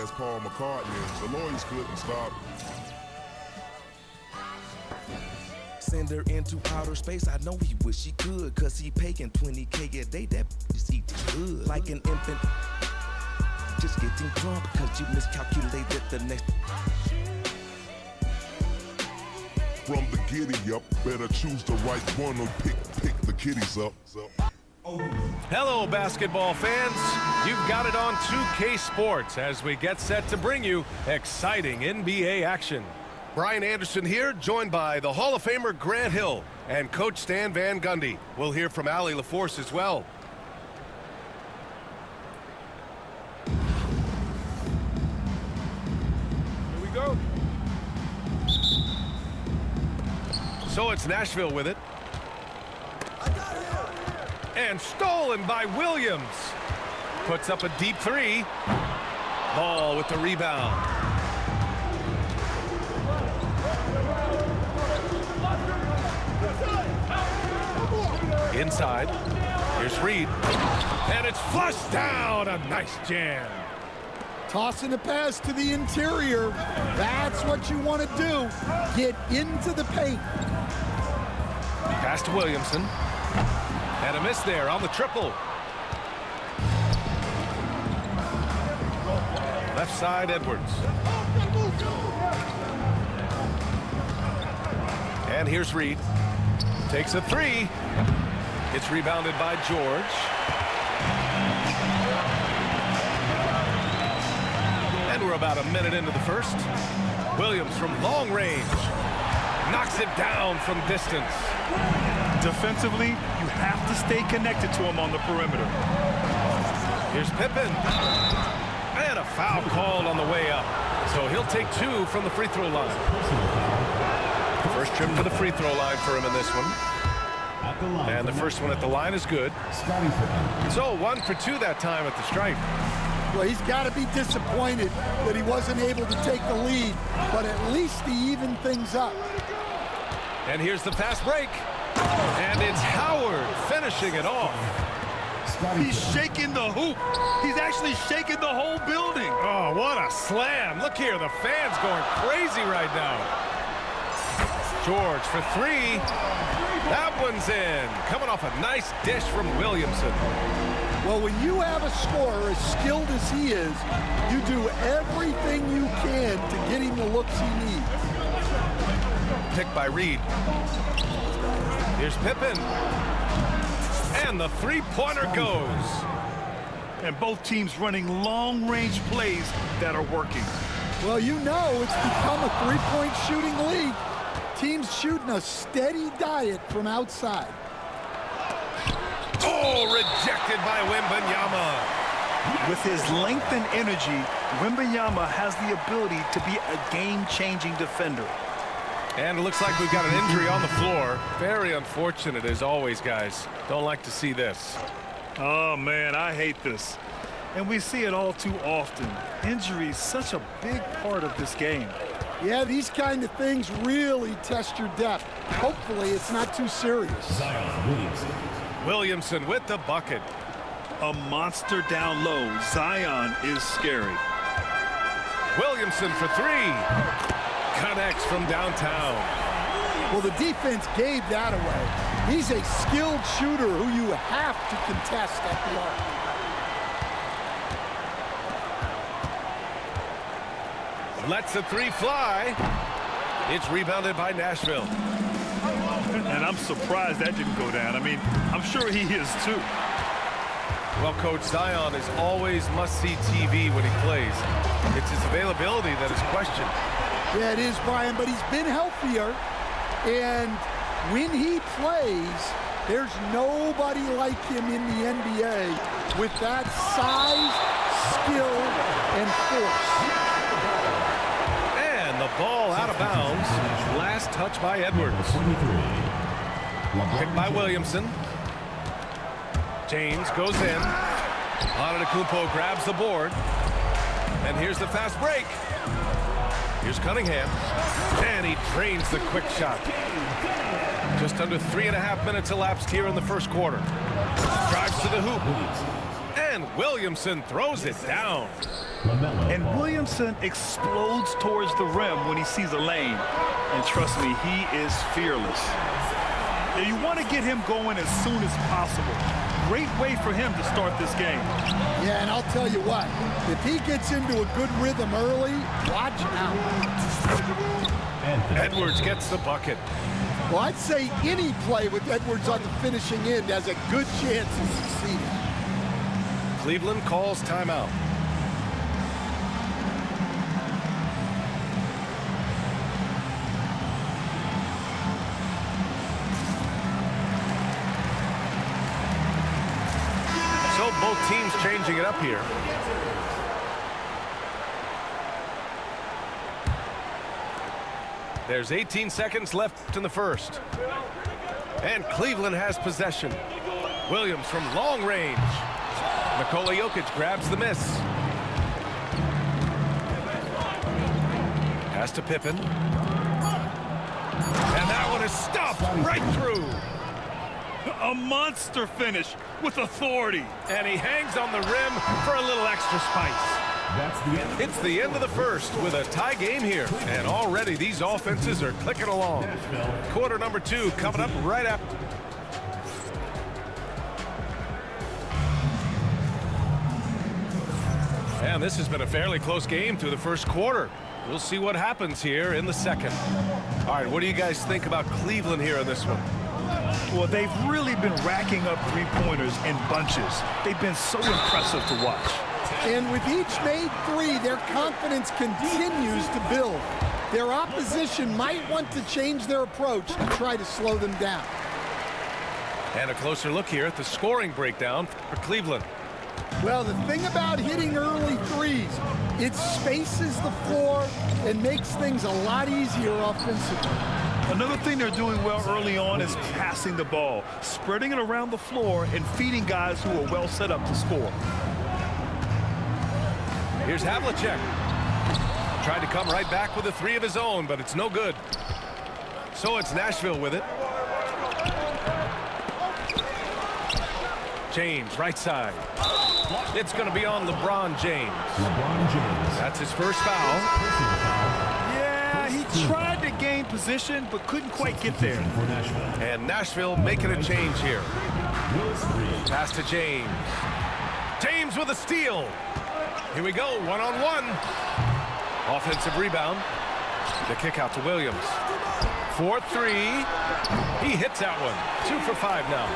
As Paul McCartney, the lawyers couldn't stop. Send her into outer space, I know he wish he could, cause he paying $20K a day, that just eat good. Like an infant, just getting drunk, cause you miscalculated the next. From the giddy up, better choose the right one or pick the kiddies up. Hello, basketball fans. You've got it on 2K Sports as we get set to bring you exciting NBA action. Brian Anderson here, joined by the Hall of Famer Grant Hill and Coach Stan Van Gundy. We'll hear from Allie LaForce as well. Here we go. So it's Nashville with it. And stolen by Williams. Puts up a deep three. Ball with the rebound. Inside. Here's Reed. And it's flushed down. A nice jam. Tossing a pass to the interior. That's what you want to do. Get into the paint. Pass to Williamson. And a miss there on the triple. Left side, Edwards. And here's Reed. Takes a three. It's rebounded by George. And we're about a minute into the first. Williams from long range. Knocks it down from distance. Defensively, you have to stay connected to him on the perimeter. Here's Pippen. And a foul called on the way up. So he'll take 2 from the free throw line. First trip to the free throw line for him in this one. And the first one at the line is good. So 1 for 2 that time at the stripe. Well, he's got to be disappointed that he wasn't able to take the lead, but at least he evened things up. And here's the fast break. And it's Howard finishing it off. He's shaking the hoop. He's actually shaking the whole building. Oh, what a slam. Look here, the fans going crazy right now. George for 3. That one's in. Coming off a nice dish from Williamson. Well, when you have a scorer as skilled as he is, you do everything you can to get him the looks he needs. Picked by Reed. Here's Pippen. And the three-pointer goes. And both teams running long-range plays that are working. Well, you know it's become a three-point shooting league. Teams shooting a steady diet from outside. Oh, rejected by Wembanyama. With his length and energy, Wembanyama has the ability to be a game-changing defender. And it looks like we've got an injury on the floor. Very unfortunate as always, guys. Don't like to see this. Oh, man, I hate this. And we see it all too often. Injury is such a big part of this game. Yeah, these kind of things really test your depth. Hopefully, it's not too serious. Williamson with the bucket. A monster down low. Zion is scary. Williamson for 3. Connects from downtown. Well, the defense gave that away. He's a skilled shooter who you have to contest at the arc. Lets the 3 fly. It's rebounded by Nashville. And I'm surprised that didn't go down. I mean, I'm sure he is too. Well, Coach, Zion is always must-see TV when he plays. It's his availability that is questioned. Yeah, it is, Brian, but he's been healthier. And when he plays, there's nobody like him in the NBA with that size, skill, and force. And the ball out of bounds. Last touch by Edwards. Picked by Williamson. James goes in. Antetokounmpo grabs the board. And here's the fast break. Here's Cunningham. And he drains the quick shot. Just under 3.5 minutes elapsed here in the first quarter. Drives to the hoop. And Williamson throws it down. And Williamson explodes towards the rim when he sees a lane. And trust me, he is fearless. And you want to get him going as soon as possible. Great way for him to start this game. Yeah, and I'll tell you what, if he gets into a good rhythm early, watch out. Edwards gets the bucket. Well, I'd say any play with Edwards on the finishing end has a good chance of succeeding. Cleveland calls timeout. So both teams changing it up here. There's 18 seconds left in the first. And Cleveland has possession. Williams from long range. Nikola Jokic grabs the miss. Pass to Pippen. And that one is stopped right through. A monster finish with authority. And he hangs on the rim for a little extra spice. It's the end of the first with a tie game here. And already these offenses are clicking along. Quarter number 2 coming up right after. And this has been a fairly close game through the first quarter. We'll see what happens here in the second. All right, what do you guys think about Cleveland here in this one? Well, they've really been racking up three-pointers in bunches. They've been so impressive to watch. And with each made three, their confidence continues to build. Their opposition might want to change their approach to try to slow them down. And a closer look here at the scoring breakdown for Cleveland. Well, the thing about hitting early threes, it spaces the floor and makes things a lot easier offensively. Another thing they're doing well early on is passing the ball, spreading it around the floor and feeding guys who are well set up to score. Here's Havlicek. Tried to come right back with a three of his own, but it's no good. So it's Nashville with it. James, right side. It's going to be on LeBron James. That's his first foul. Yeah, he tried to gain position, but couldn't quite get there. And Nashville making a change here. Pass to James. James with a steal. Here we go, one-on-one. Offensive rebound. The kick out to Williams. 4-3. He hits that one. 2 for 5 now.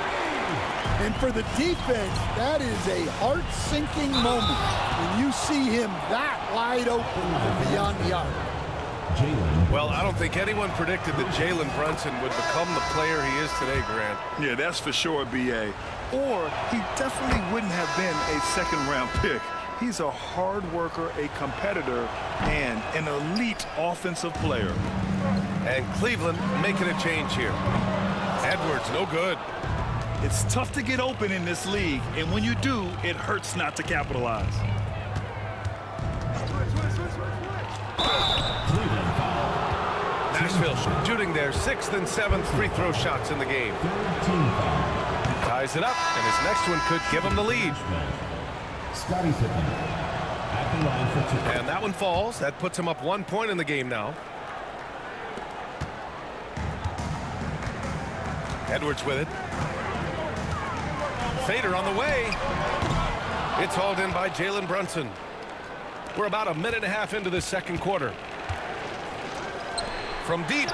And for the defense, that is a heart-sinking moment when you see him that wide open from beyond the arc. Well, I don't think anyone predicted that Jalen Brunson would become the player he is today, Grant. Yeah, that's for sure, B.A. Or he definitely wouldn't have been a second-round pick. He's a hard worker, a competitor, and an elite offensive player. And Cleveland making a change here. Edwards, no good. It's tough to get open in this league, and when you do, it hurts not to capitalize. Nashville shooting their 6th and 7th free throw shots in the game. Ties it up, and his next one could give him the lead. And that one falls. That puts him up 1 point in the game now. Edwards with it. Fader on the way. It's hauled in by Jalen Brunson. We're about a minute and a half into this second quarter. From deep.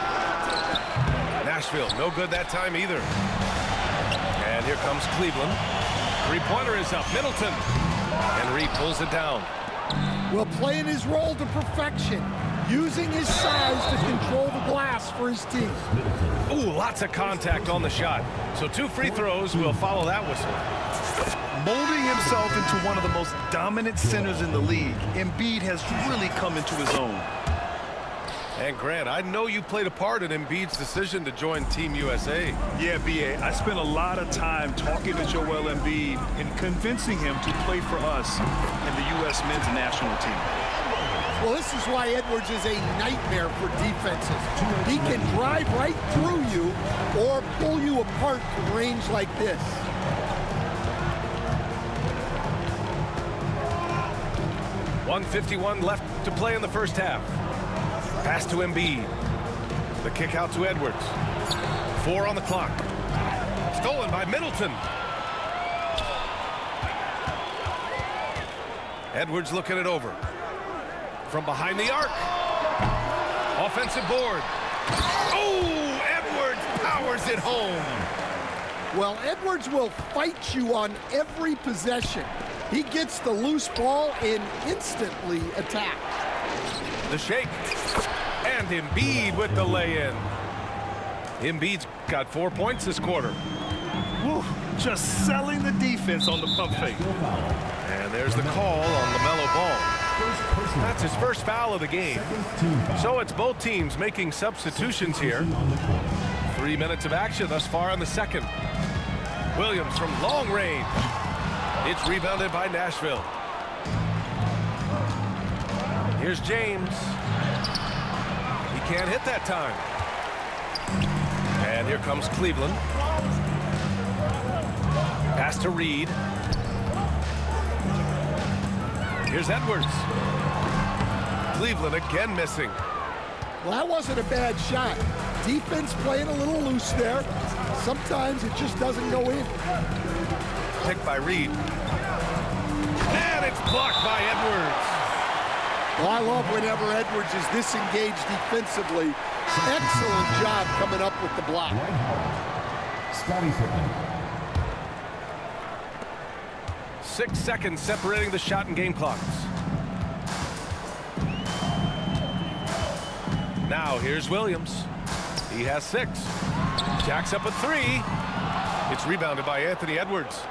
Nashville, no good that time either. And here comes Cleveland. Three-pointer is up. Middleton. And Reed pulls it down. Well, playing his role to perfection, using his size to control the glass for his team. Ooh, lots of contact on the shot. So 2 free throws will follow that whistle. Molding himself into one of the most dominant centers in the league, Embiid has really come into his own. And Grant, I know you played a part in Embiid's decision to join Team USA. Yeah, B.A., I spent a lot of time talking to Joel Embiid and convincing him to play for us in the U.S. men's national team. Well, this is why Edwards is a nightmare for defenses. He can drive right through you or pull you apart from range like this. .151 left to play in the first half. Pass to Embiid. The kick out to Edwards. 4 on the clock. Stolen by Middleton. Edwards looking it over. From behind the arc. Offensive board. Oh, Edwards powers it home. Well, Edwards will fight you on every possession. He gets the loose ball and instantly attacks. The shake. And Embiid with the lay-in. Embiid's got 4 points this quarter. Woo, just selling the defense on the pump fake. And there's the call on LaMelo Ball. That's his first foul of the game. So it's both teams making substitutions here. 3 minutes of action thus far in the second. Williams from long range. It's rebounded by Nashville. Here's James. He can't hit that time. And here comes Cleveland. Pass to Reed. Here's Edwards. Cleveland again missing. Well, that wasn't a bad shot. Defense playing a little loose there. Sometimes it just doesn't go in. Picked by Reed. And it's blocked by Edwards. Well, I love whenever Edwards is this engaged defensively. Excellent job coming up with the block. Scottie Pippen. 6 seconds separating the shot and game clocks. Now here's Williams. He has 6. Jacks up a 3. It's rebounded by Anthony Edwards.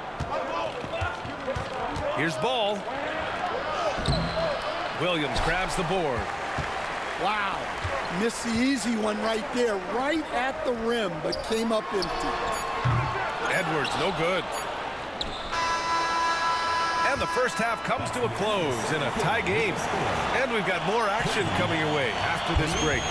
Here's Ball. Williams grabs the board. Wow. Missed the easy one right there, right at the rim, but came up empty. Edwards, no good. And the first half comes to a close in a tie game. And we've got more action coming your way after this break.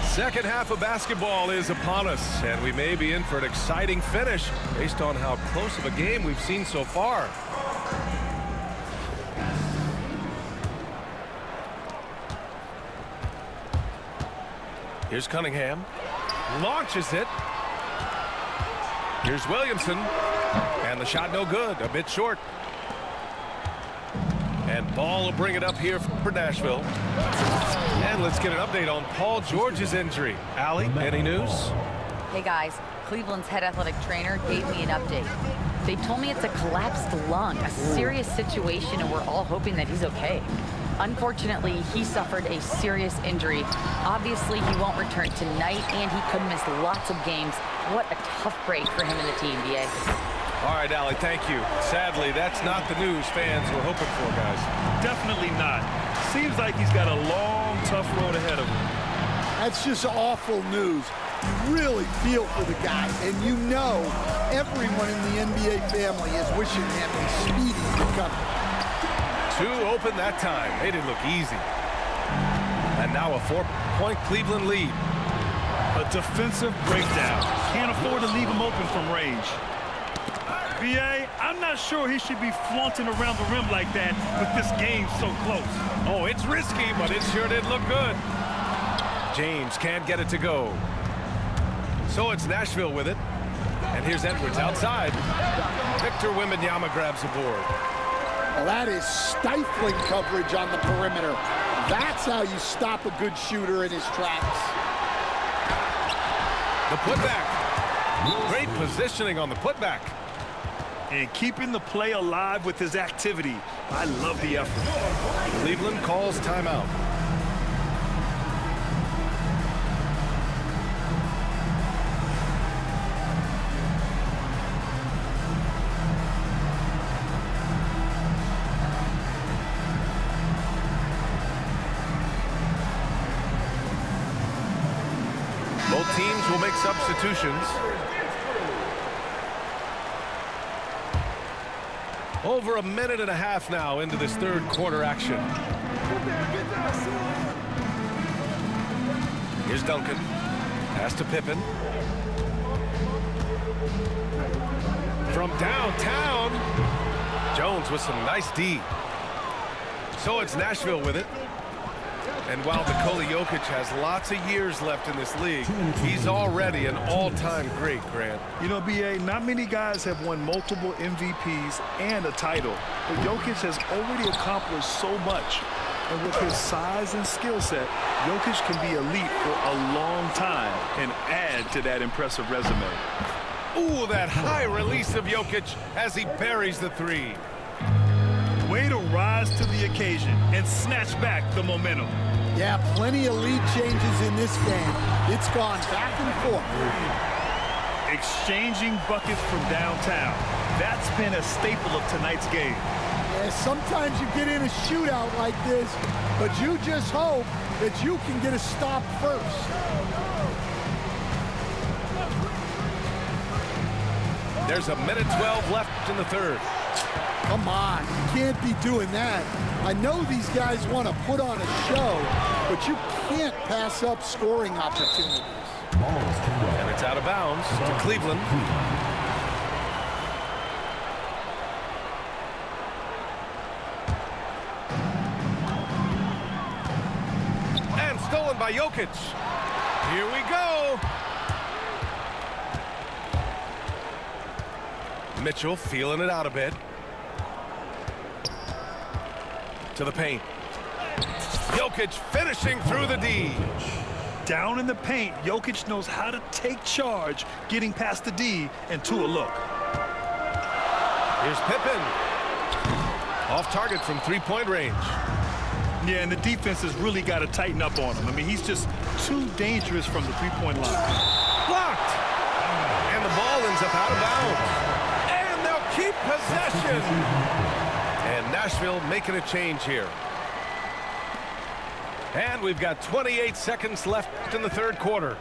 Second half of basketball is upon us, and we may be in for an exciting finish based on how close of a game we've seen so far. Here's Cunningham. Launches it. Here's Williamson. And the shot no good. A bit short. And Ball will bring it up here for Nashville. And let's get an update on Paul George's injury. Allie, any news? Hey guys, Cleveland's head athletic trainer gave me an update. They told me it's a collapsed lung, a serious situation, and we're all hoping that he's okay. Unfortunately, he suffered a serious injury. Obviously, he won't return tonight, and he could miss lots of games. What a tough break for him and the team, BA. All right, Allie, thank you. Sadly, that's not the news fans were hoping for, guys. Definitely not. Seems like he's got a long, tough road ahead of him. That's just awful news. You really feel for the guy, and you know everyone in the NBA family is wishing him a speedy recovery. 2 open that time. They didn't look easy. And now a 4-point Cleveland lead. A defensive breakdown. Can't afford to leave him open from range. BA, I'm not sure he should be flaunting around the rim like that with this game so close. Oh, it's risky, but it sure did look good. James can't get it to go. So it's Nashville with it. And here's Edwards outside. Victor Wembanyama grabs the board. Well, that is stifling coverage on the perimeter. That's how you stop a good shooter in his tracks. The putback. Great positioning on the putback. And keeping the play alive with his activity. I love the effort. Cleveland calls timeout. Both teams will make substitutions. Over a minute and a half now into this third quarter action. Here's Duncan. Pass to Pippen. From downtown. Jones with some nice D. So it's Nashville with it. And while Nikola Jokic has lots of years left in this league, he's already an all-time great, Grant. You know, BA, not many guys have won multiple MVPs and a title, but Jokic has already accomplished so much. And with his size and skill set, Jokic can be elite for a long time and add to that impressive resume. Ooh, that high release of Jokic as he buries the 3. Way to rise to the occasion and snatch back the momentum. Yeah, plenty of lead changes in this game. It's gone back and forth. Exchanging buckets from downtown. That's been a staple of tonight's game. Yeah, sometimes you get in a shootout like this, but you just hope that you can get a stop first. There's a minute 12 left in the third. Come on, you can't be doing that. I know these guys want to put on a show, but you can't pass up scoring opportunities. And it's out of bounds to Cleveland. Stolen by Jokic. Here we go. Mitchell feeling it out a bit. To the paint. Jokic finishing through the D. Down in the paint, Jokic knows how to take charge, getting past the D and to a look. Here's Pippen. Off target from three-point range. Yeah, and the defense has really got to tighten up on him. I mean, he's just too dangerous from the three-point line. Blocked. And the ball ends up out of bounds. And they'll keep possession. And Nashville making a change here. And we've got 28 seconds left in the third quarter.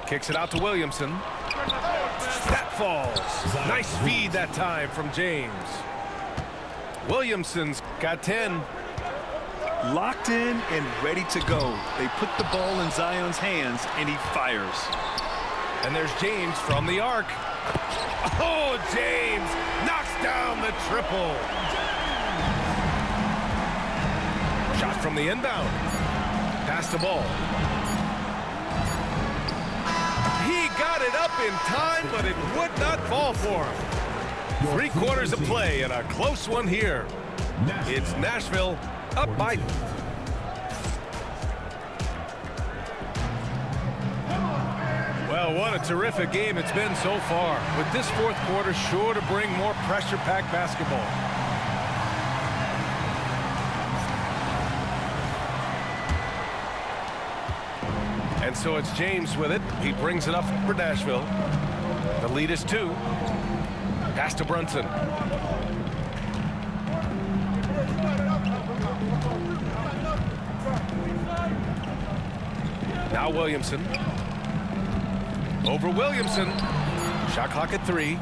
Kicks it out to Williamson. That falls. Nice feed that time from James. Williamson's got 10. Locked in and ready to go. They put the ball in Zion's hands, and he fires. And there's James from the arc. Oh, James knocks down the triple. Shot from the inbound. Pass the ball. He got it up in time, but it would not fall for him. 3 quarters of play and a close one here. It's Nashville up by. Well, what a terrific game it's been so far. With this fourth quarter sure to bring more pressure-packed basketball. And so it's James with it. He brings it up for Nashville. The lead is 2. Pass to Brunson. Now Williamson. Over Williamson. Shot clock at 3.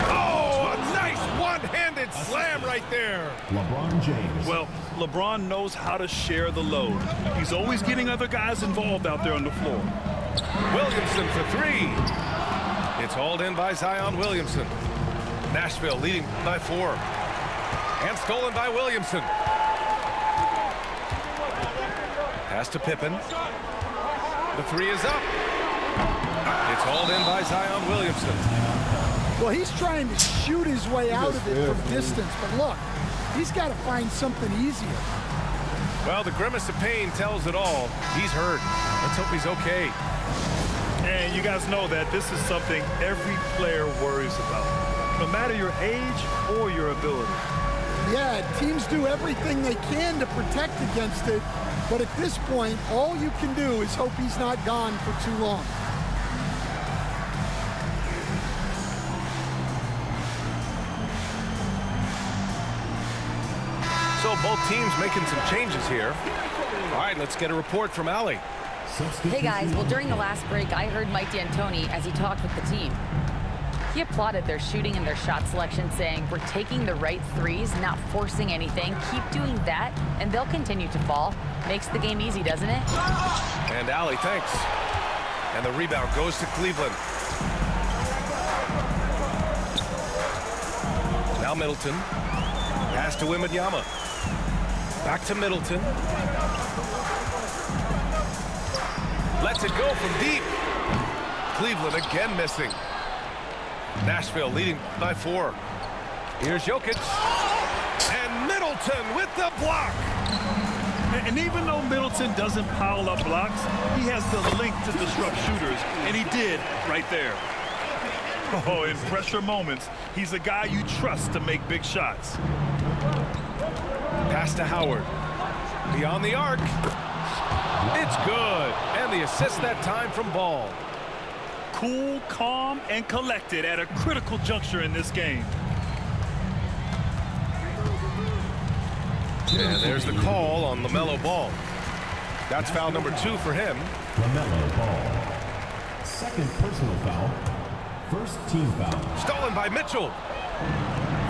Oh, a nice one-handed slam right there. LeBron James. Well, LeBron knows how to share the load. He's always getting other guys involved out there on the floor. Williamson for 3. It's hauled in by Zion Williamson. Nashville leading by 4. And stolen by Williamson. Pass to Pippen. The 3 is up. It's hauled in by Zion Williamson. Well, he's trying to shoot his way out of it from distance, but look, he's got to find something easier. Well, the grimace of pain tells it all. He's hurt. Let's hope he's okay. And you guys know that this is something every player worries about, no matter your age or your ability. Yeah, teams do everything they can to protect against it, but at this point, all you can do is hope he's not gone for too long. So both teams making some changes here. All right, let's get a report from Allie. Hey guys, well during the last break, I heard Mike D'Antoni as he talked with the team. He applauded their shooting and their shot selection, saying, "We're taking the right threes, not forcing anything. Keep doing that, and they'll continue to fall." Makes the game easy, doesn't it? And Allie, thanks. And the rebound goes to Cleveland. Now Middleton. Pass to Wembanyama. Back to Middleton. Lets it go from deep. Cleveland again missing. Nashville leading by 4. Here's Jokic. And Middleton with the block. And even though Middleton doesn't pile up blocks, he has the length to disrupt shooters, and he did right there. Oh, in pressure moments, he's a guy you trust to make big shots. Pass to Howard. Beyond the arc. It's good. And the assist that time from Ball. Cool, calm, and collected at a critical juncture in this game. And there's the call on LaMelo Ball. That's foul number 2 for him. LaMelo Ball. Second personal foul. First team foul. Stolen by Mitchell.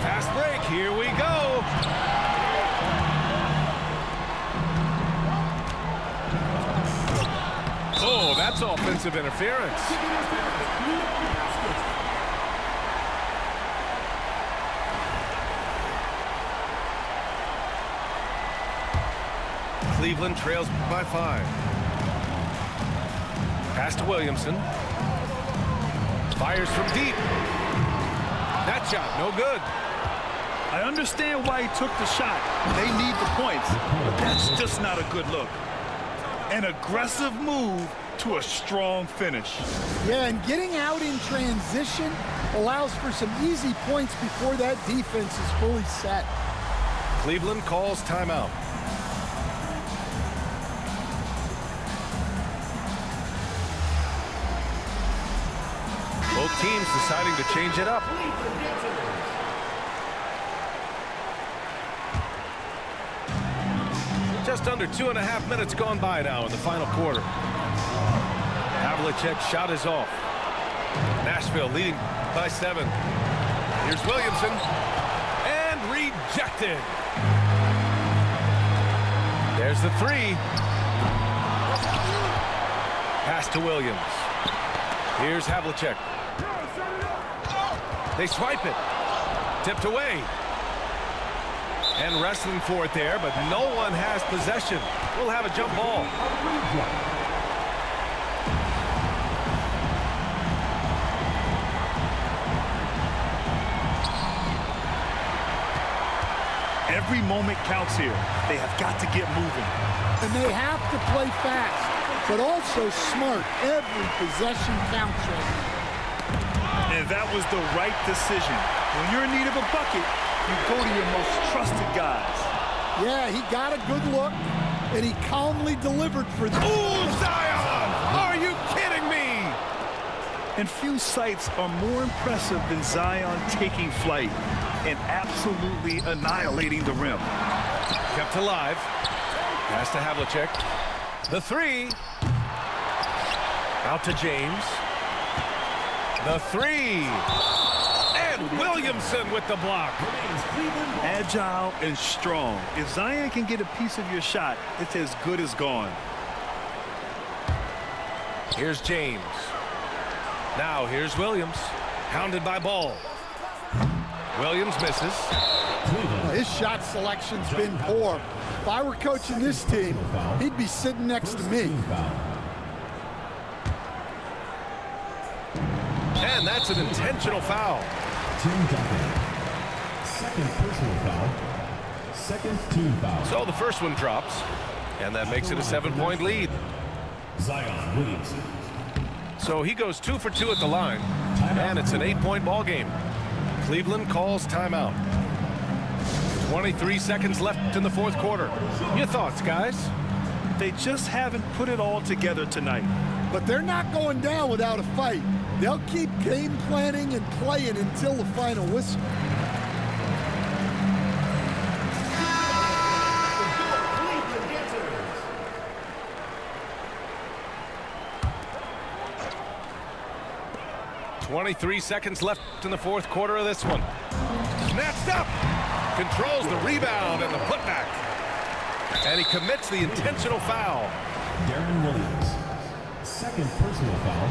Fast break. Here we go. Oh, that's offensive interference. Cleveland trails by 5. Pass to Williamson. Fires from deep. That shot, no good. I understand why he took the shot. They need the points, but that's just not a good look. An aggressive move to a strong finish. Yeah, and getting out in transition allows for some easy points before that defense is fully set. Cleveland calls timeout. Both teams deciding to change it up. Just under 2.5 minutes gone by now in the final quarter. Havlicek's shot is off. Nashville leading by 7. Here's Williamson. And rejected. There's the 3. Pass to Williams. Here's Havlicek. They swipe it. Tipped away. And wrestling for it there, but no one has possession. We'll have a jump ball. Every moment counts here. They have got to get moving. And they have to play fast, but also smart. Every possession counts right now. And that was the right decision. When you're in need of a bucket, you go to your most trusted guys. Yeah, he got a good look, and he calmly delivered for them. Ooh, Zion! Are you kidding me? And few sights are more impressive than Zion taking flight and absolutely annihilating the rim. Kept alive. Pass to Havlicek. The 3. Out to James. The 3. And Williamson with the block. Agile and strong. If Zion can get a piece of your shot, it's as good as gone. Here's James. Now here's Williams. Hounded by Ball. Williams misses. His shot selection's been poor. If I were coaching this team, he'd be sitting next to me. And that's an intentional foul. Second personal foul. Second team foul. So the first one drops, and that makes it a 7-point lead. Zion Williamson. So he goes 2 for 2 at the line, and it's an 8-point ball game. Cleveland calls timeout. 23 seconds left in the fourth quarter. Your thoughts, guys? They just haven't put it all together tonight. But they're not going down without a fight. They'll keep game planning and playing until the final whistle. .23 seconds left in the fourth quarter of this one. Snatched up. Controls the rebound and the putback. And he commits the intentional foul. Darren Williams. Second personal foul.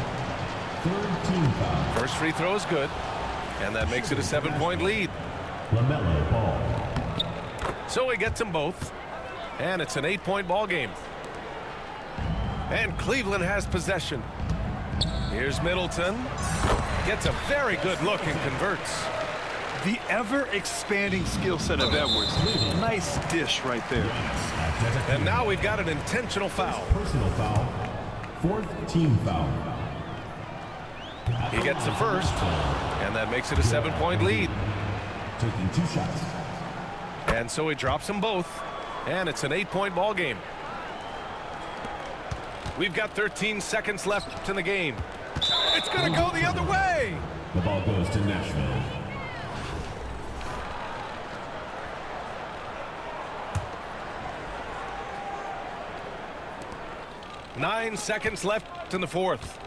Third team foul. First free throw is good. And that makes it a 7-point lead. LaMelo Ball. So he gets them both. And it's an 8-point ball game. And Cleveland has possession. Here's Middleton. Gets a very good look and converts. The ever-expanding skill set of Edwards. Nice dish right there. And now we've got an intentional foul. Personal foul. Fourth team foul. He gets the first, and that makes it a 7-point lead. Taking 2 shots. And so he drops them both, and it's an 8-point ball game. We've got 13 seconds left in the game. It's going to go the other way. The ball goes to Nashville. Nine seconds left in the fourth.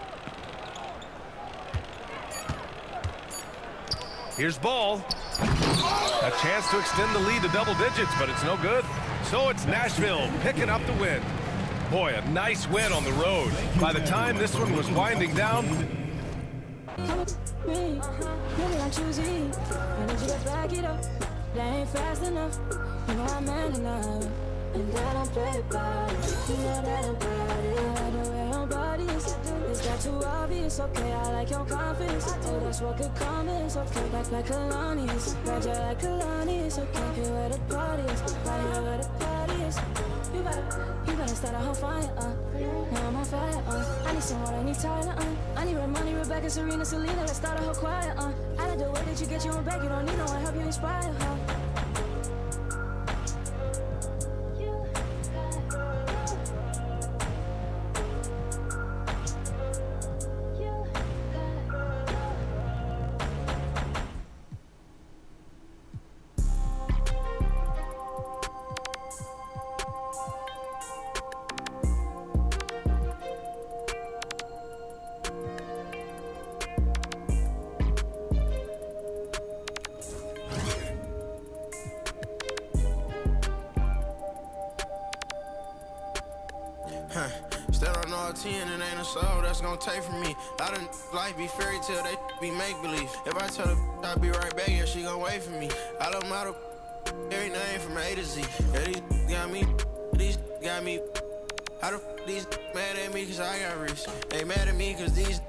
Here's Ball. A chance to extend the lead to double digits, but it's no good. So it's Nashville picking up the win. Boy, a nice win on the road. By the time this one was winding down, And that I'm played by it. You know that I'm proud of it. The way your body is that too obvious? Okay, I like your confidence. Oh, that's what could come is okay. Like Kalani is, Roger like Kalani is okay. Here where the party is, right here where the party is. You better start a whole fire, now I'm on fire, I need some water, I need Tyler, I need Red Money, Rebecca, Serena, Selena, let's start a whole choir, I like the way that you get your own back, you don't need no one, help you inspire, Step on all 10, it ain't a soul that's gonna take from me. I done life be fairy tale, they be make believe. If I tell her I'll be right back, yeah, she gon' wait for me. I love model, every name from A to Z. Yeah, these got me. How the these mad at me cause I got rich? They mad at me cause these